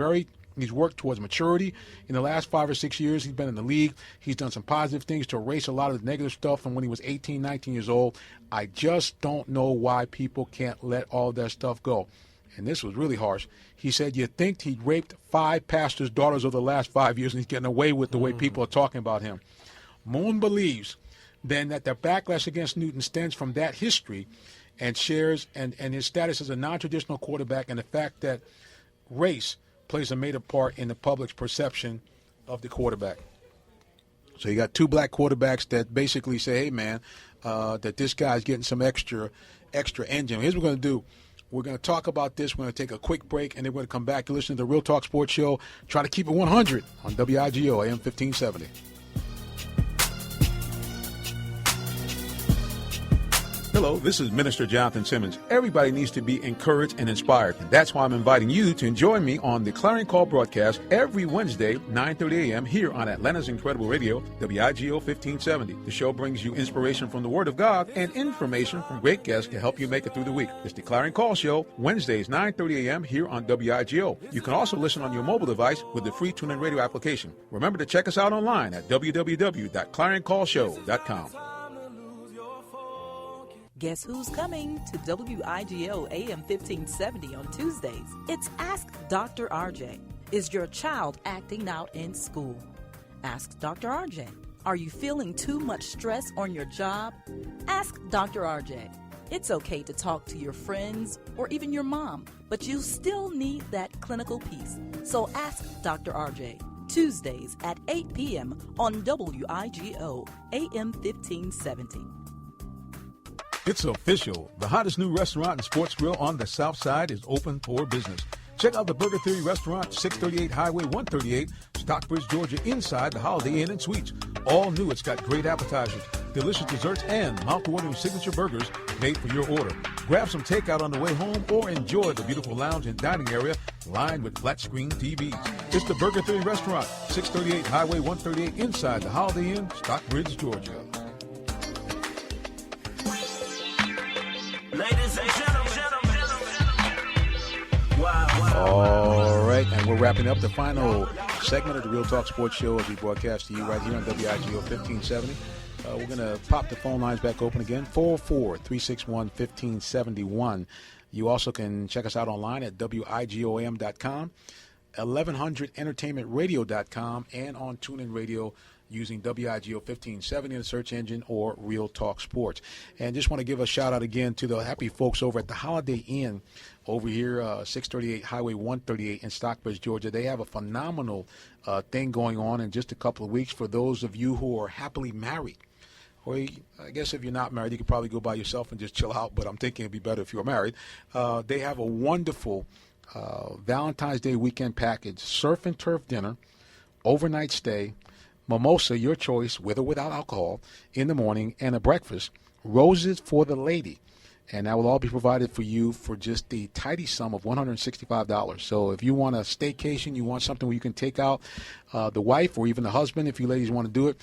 towards maturity in the last 5 or 6 years. He's been in the league. He's done some positive things to erase a lot of the negative stuff from when he was 18, 19 years old. I just don't know why people can't let all that stuff go. And this was really harsh. He said, you think he'd raped 5 pastors' daughters over the last 5 years and he's getting away with the way people are talking about him. Moon believes then that the backlash against Newton stems from that history and shares and his status as a non-traditional quarterback and the fact that race plays a major part in the public's perception of the quarterback. So you got 2 black quarterbacks that basically say, hey, man, that this guy's getting some extra engine. Here's what we're going to do. We're going to talk about this. We're going to take a quick break, and then we're going to come back and listen to the Real Talk Sports Show. Try to keep it 100 on WIGO AM 1570. Hello, this is Minister Jonathan Simmons. Everybody needs to be encouraged and inspired. And that's why I'm inviting you to join me on the Clarion Call broadcast every Wednesday, 9:30 a.m. here on Atlanta's Incredible Radio, WIGO 1570. The show brings you inspiration from the Word of God and information from great guests to help you make it through the week. It's the Clarion Call Show, Wednesdays, 9:30 a.m. here on WIGO. You can also listen on your mobile device with the free TuneIn Radio application. Remember to check us out online at www.clarioncallshow.com. Guess who's coming to WIGO AM 1570 on Tuesdays? It's Ask Dr. RJ. Is your child acting out in school? Ask Dr. RJ. Are you feeling too much stress on your job? Ask Dr. RJ. It's okay to talk to your friends or even your mom, but you still need that clinical piece. So ask Dr. RJ. Tuesdays at 8 p.m. on WIGO AM 1570. It's official. The hottest new restaurant and sports grill on the South Side is open for business. Check out the Burger Theory Restaurant, 638 Highway 138, Stockbridge, Georgia, inside the Holiday Inn and Suites. All new. It's got great appetizers, delicious desserts, and mouth-watering signature burgers made for your order. Grab some takeout on the way home or enjoy the beautiful lounge and dining area lined with flat-screen TVs. It's the Burger Theory Restaurant, 638 Highway 138, inside the Holiday Inn, Stockbridge, Georgia. Ladies and gentlemen. All right, and we're wrapping up the final segment of the Real Talk Sports Show as we broadcast to you right here on WIGO 1570. We're going to pop the phone lines back open again, 404-361-1571. You also can check us out online at WIGOAM.com, 1100entertainmentradio.com, and on TuneIn Radio using WIGO 1570 in the search engine or Real Talk Sports. And just want to give a shout out again to the happy folks over at the Holiday Inn over here, 638 Highway 138 in Stockbridge, Georgia. They have a phenomenal thing going on in just a couple of weeks for those of you who are happily married. Or I guess if you're not married, you could probably go by yourself and just chill out, but I'm thinking it'd be better if you were married. They have a wonderful Valentine's Day weekend package, surf and turf dinner, overnight stay, mimosa, your choice, with or without alcohol, in the morning, and a breakfast, roses for the lady. And that will all be provided for you for just the tidy sum of $165. So if you want a staycation, you want something where you can take out the wife or even the husband, if you ladies want to do it,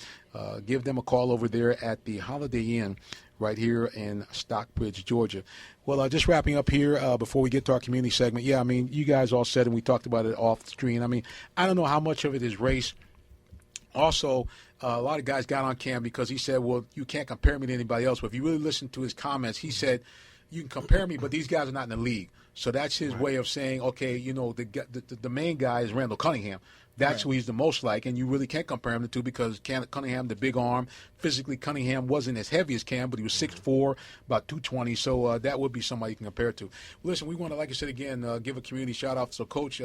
give them a call over there at the Holiday Inn right here in Stockbridge, Georgia. Well, just wrapping up here before we get to our community segment. Yeah, I mean, you guys all said, and we talked about it off the screen. I mean, I don't know how much of it is race. Also, a lot of guys got on Cam because he said, well, you can't compare me to anybody else. But if you really listen to his comments, he said, you can compare me, but these guys are not in the league. So that's his way of saying, okay, you know, the main guy is Randall Cunningham. That's who he's the most like, and you really can't compare him to two because Cunningham, the big arm, physically Cunningham wasn't as heavy as Cam, but he was 6'4", about 220, so that would be somebody you can compare it to. Listen, we want to, like I said again, give a community shout-out. So, Coach,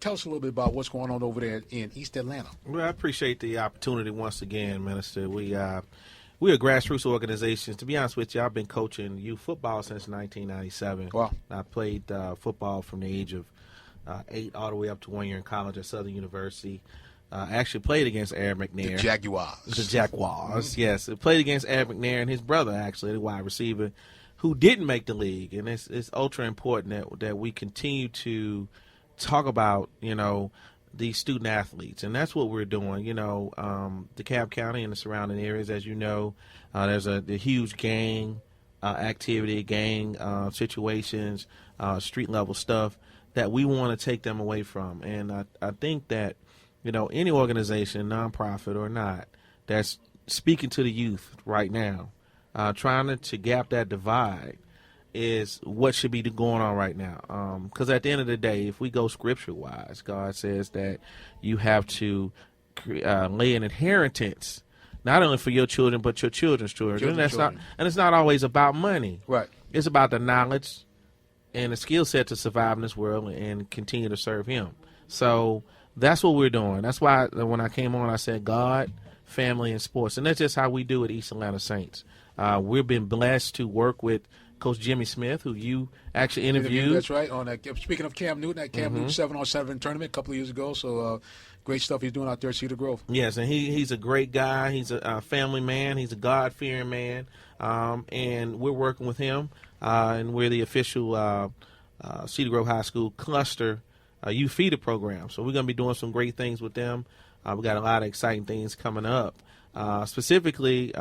tell us a little bit about what's going on over there in East Atlanta. Well, I appreciate the opportunity once again, Minister. we're a grassroots organization. To be honest with you, I've been coaching youth football since 1997. Wow. I played football from the age of 8 all the way up to 1 year in college at Southern University. I actually played against Aaron McNair. The Jaguars. Yes. I played against Aaron McNair and his brother, actually, the wide receiver, who didn't make the league. And it's ultra important that we continue to talk about, these student athletes. And that's what we're doing. DeKalb County and the surrounding areas, as you know, there's a huge gang activity, gang situations, street level stuff that we want to take them away from. And I think that, any organization, nonprofit or not, that's speaking to the youth right now, trying to gap that divide is what should be going on right now. Because at the end of the day, if we go scripture-wise, God says that you have to lay an inheritance, not only for your children, but your children's children. And it's not always about money. Right. It's about the knowledge and the skill set to survive in this world and continue to serve Him. So that's what we're doing. That's why when I came on, I said God, family, and sports. And that's just how we do at East Atlanta Saints. We've been blessed to work with Coach Jimmy Smith, who you actually interviewed. That's right. Speaking of Cam Newton, at Cam Newton 7-on-7 tournament a couple of years ago. So great stuff he's doing out there at Cedar Grove. Yes, and he's a great guy. He's a family man. He's a God-fearing man. And we're working with him. And we're the official Cedar Grove High School cluster youth feeder program. So we're going to be doing some great things with them. We got a lot of exciting things coming up. Specifically,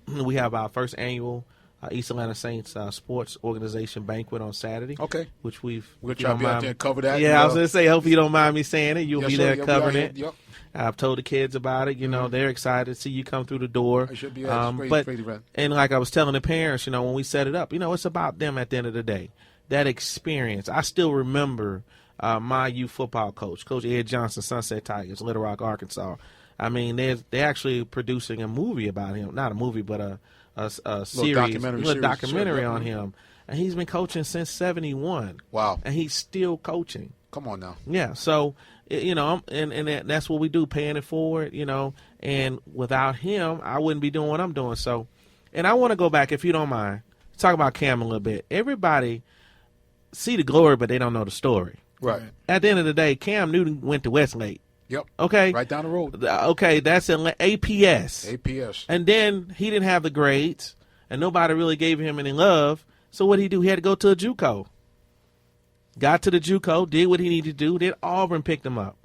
we have our first annual East Atlanta Saints Sports Organization banquet on Saturday. Okay. Which we'll try to be out there and cover that. Yeah, I was going to say, hope you don't mind me saying it. You'll be there You'll covering be it. Yep. I've told the kids about it. They're excited to see you come through the door. It should be a great event. And like I was telling the parents, when we set it up, it's about them at the end of the day. That experience. I still remember my youth football coach, Coach Ed Johnson, Sunset Tigers, Little Rock, Arkansas. I mean, they're actually producing a movie about him. Not a movie, but a series, documentary on him. And he's been coaching since 1971. Wow. And he's still coaching. Come on now. Yeah. So, and that's what we do, paying it forward, and without him, I wouldn't be doing what I'm doing. So, and I want to go back, if you don't mind, talk about Cam a little bit. Everybody see the glory, but they don't know the story. Right. At the end of the day, Cam Newton went to Westlake. Yep. Okay. Right down the road. Okay, that's an APS. APS. And then he didn't have the grades, and nobody really gave him any love. So what did he do? He had to go to a JUCO. Got to the JUCO, did what he needed to do. Then Auburn picked him up.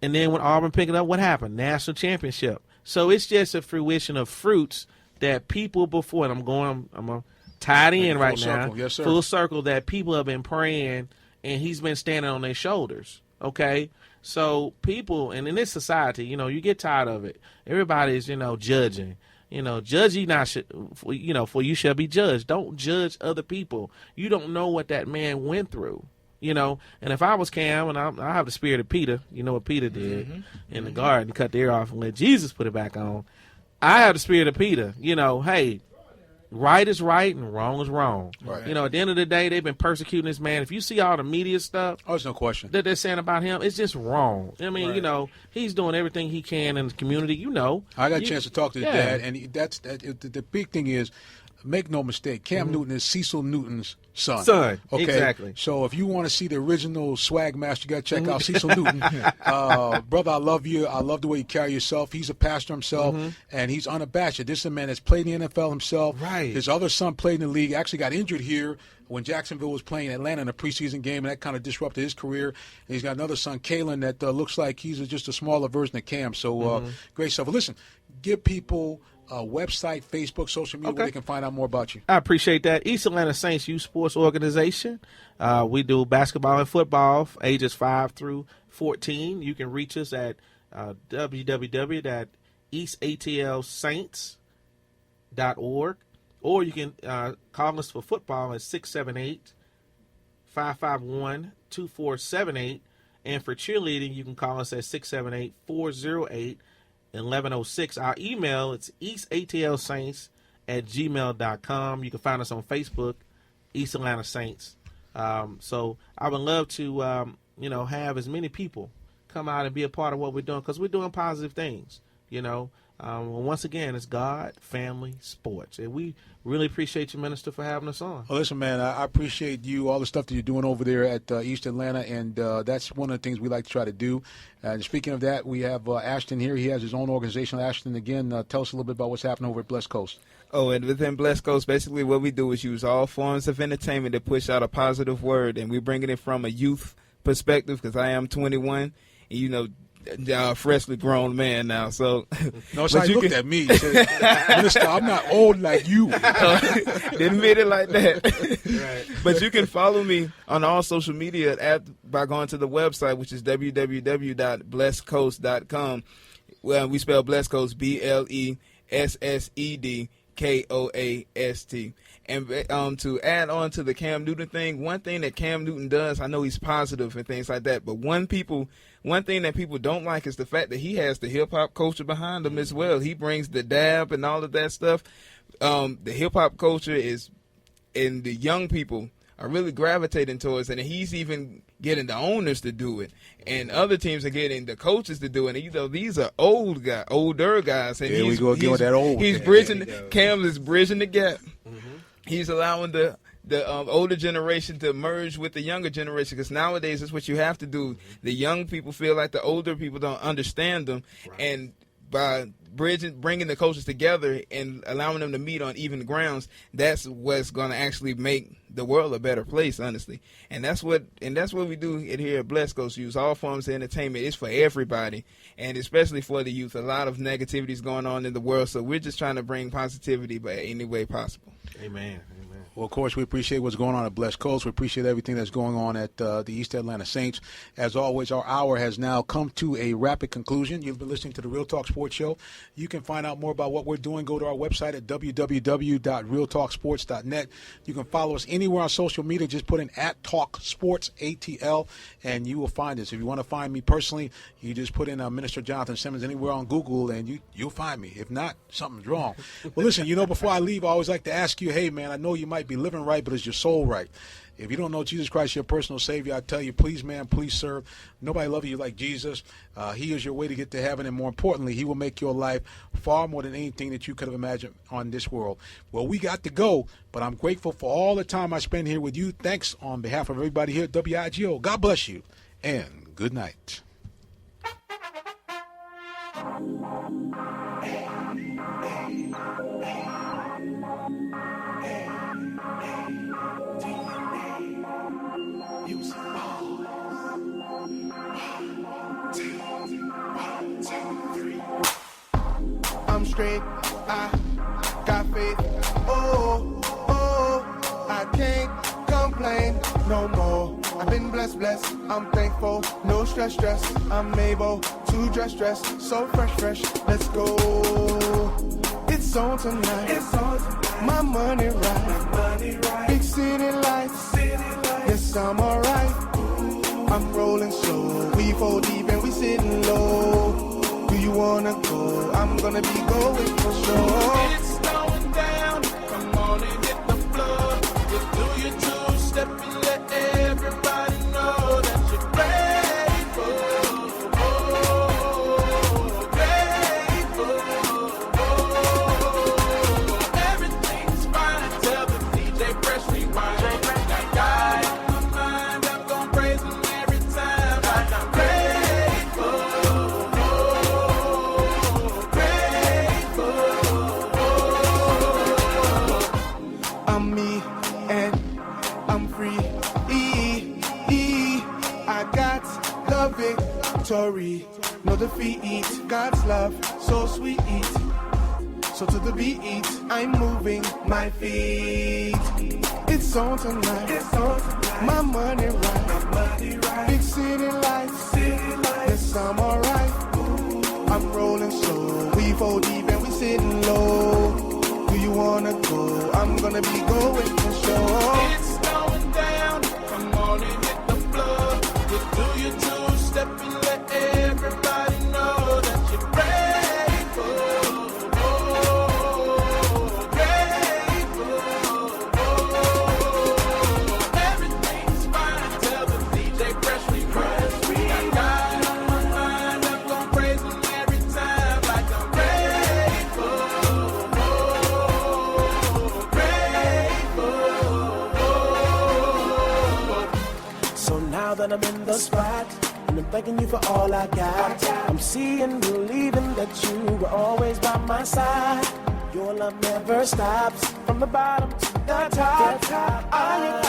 And then when Auburn picked him up, what happened? National championship. So it's just a fruition of fruits that people before, and I'm going to tie it in right now. Yes, sir. Full circle, that people have been praying, and he's been standing on their shoulders. Okay? So people, and in this society, you get tired of it. Everybody's, judging. Judge ye not, for you shall be judged. Don't judge other people. You don't know what that man went through. And if I was Cam, and I have the spirit of Peter, you know what Peter did in the garden, cut the ear off and let Jesus put it back on. I have the spirit of Peter. Hey, right is right and wrong is wrong. Right. At the end of the day, they've been persecuting this man. If you see all the media stuff, there's no question that they're saying about him, it's just wrong. I mean, right. He's doing everything he can in the community. I got a chance to talk to his dad, and the big thing is, make no mistake, Cam Newton is Cecil Newton's son. Okay? Exactly. So if you want to see the original swag master, you got to check out Cecil Newton. Brother, I love you. I love the way you carry yourself. He's a pastor himself, and he's unabashed. This is a man that's played in the NFL himself. Right. His other son played in the league, actually got injured here when Jacksonville was playing Atlanta in a preseason game, and that kind of disrupted his career. And he's got another son, Kalen, that looks like he's just a smaller version of Cam. So great stuff. But listen, give people website, Facebook, social media, where they can find out more about you. I appreciate that. East Atlanta Saints Youth Sports Organization. We do basketball and football, ages 5 through 14. You can reach us at www.eastatlsaints.org, or you can call us for football at 678-551-2478, and for cheerleading, you can call us at 678-408-1106. Our email, it's eastatlsaints@gmail.com. You can find us on Facebook, East Atlanta Saints. So I would love to, have as many people come out and be a part of what we're doing, because we're doing positive things. Once again, it's God, family, sports. And we really appreciate you, Minister, for having us on. Well, listen, man, I appreciate you, all the stuff that you're doing over there at East Atlanta, and that's one of the things we like to try to do. And speaking of that, we have Ashton here. He has his own organization. Ashton, again, tell us a little bit about what's happening over at Blessed Coast. Oh, and within Blessed Coast, basically what we do is use all forms of entertainment to push out a positive word, and we're bringing it from a youth perspective, because I am 21, and freshly grown man now. So no, so he looked at me. He said, Minister, I'm not old like you. Didn't mean it like that. Right. But you can follow me on all social media by going to the website, which is www.blessedcoast.com. Well, we spell Blessed Coast BLESSEDKOAST. And to add on to the Cam Newton thing, one thing that Cam Newton does, I know he's positive and things like that, but one thing that people don't like is the fact that he has the hip-hop culture behind him as well. He brings the dab and all of that stuff. The hip-hop culture is, and the young people are really gravitating towards it, and he's even getting the owners to do it, and other teams are getting the coaches to do it. And, these are older guys. And we go again with that old. He's bridging. Cam is bridging the gap. Mm-hmm. He's allowing the older generation to merge with the younger generation, because nowadays that's what you have to do. The young people feel like the older people don't understand them, and by bringing the coaches together and allowing them to meet on even grounds, that's what's going to actually make the world a better place, honestly. And that's what we do here at Blessed Coast. Use all forms of entertainment. It's for everybody, and especially for the youth. A lot of negativity is going on in the world, so we're just trying to bring positivity by any way possible. Amen. Well, of course, we appreciate what's going on at Blessed Coast. We appreciate everything that's going on at the East Atlanta Saints. As always, our hour has now come to a rapid conclusion. You've been listening to the Real Talk Sports Show. You can find out more about what we're doing. Go to our website at www.realtalksports.net. You can follow us anywhere on social media. Just put in @TalkSportsATL, and you will find us. If you want to find me personally, you just put in Minister Jonathan Simmons anywhere on Google, and you'll find me. If not, something's wrong. Well, listen, before I leave, I always like to ask you, hey, man, I know you might be living right, but is your soul right? If you don't know Jesus Christ, your personal Savior, I tell you, please, man, please serve. Nobody loves you like Jesus. He is your way to get to heaven, and more importantly, he will make your life far more than anything that you could have imagined on this world. Well, we got to go, but I'm grateful for all the time I spend here with you. Thanks on behalf of everybody here at WIGO. God bless you, and good night. I'm straight, I got faith. Oh, I can't complain no more. I've been blessed, I'm thankful. No stress, I'm able to dress, so fresh, let's go. It's on tonight, my money right. Big city lights, yes, I'm alright. I'm rolling slow, we fall deep and we sitting low. Do you wanna go? I'm gonna be going for sure. It's going down, come on and hit the floor. Just do your two-step and let everybody know that you're grateful. Everything's fine, tell the DJ press rewind. Got God on my mind, I'm gonna praise him every time. I'm grateful. I'm me and I'm free. I got the victory, no defeat. God's love so sweet. So to the beat, I'm moving my feet. It's on tonight, my money right. Big city lights, yes, I'm alright. I'm rolling slow, we fall deep and we sitting low. Do you wanna go? I'm gonna be going for sure. It's going down, come on and hit the floor. Just do your two-step and let everybody know that you're grateful. Everything's fine, tell the DJ press rewind. Got God on my mind, I'm gonna praise him every time like I'm grateful. that I'm in the spot, and I'm thanking you for all I got. I'm seeing, believing that you were always by my side. Your love never stops, from the bottom to the top. I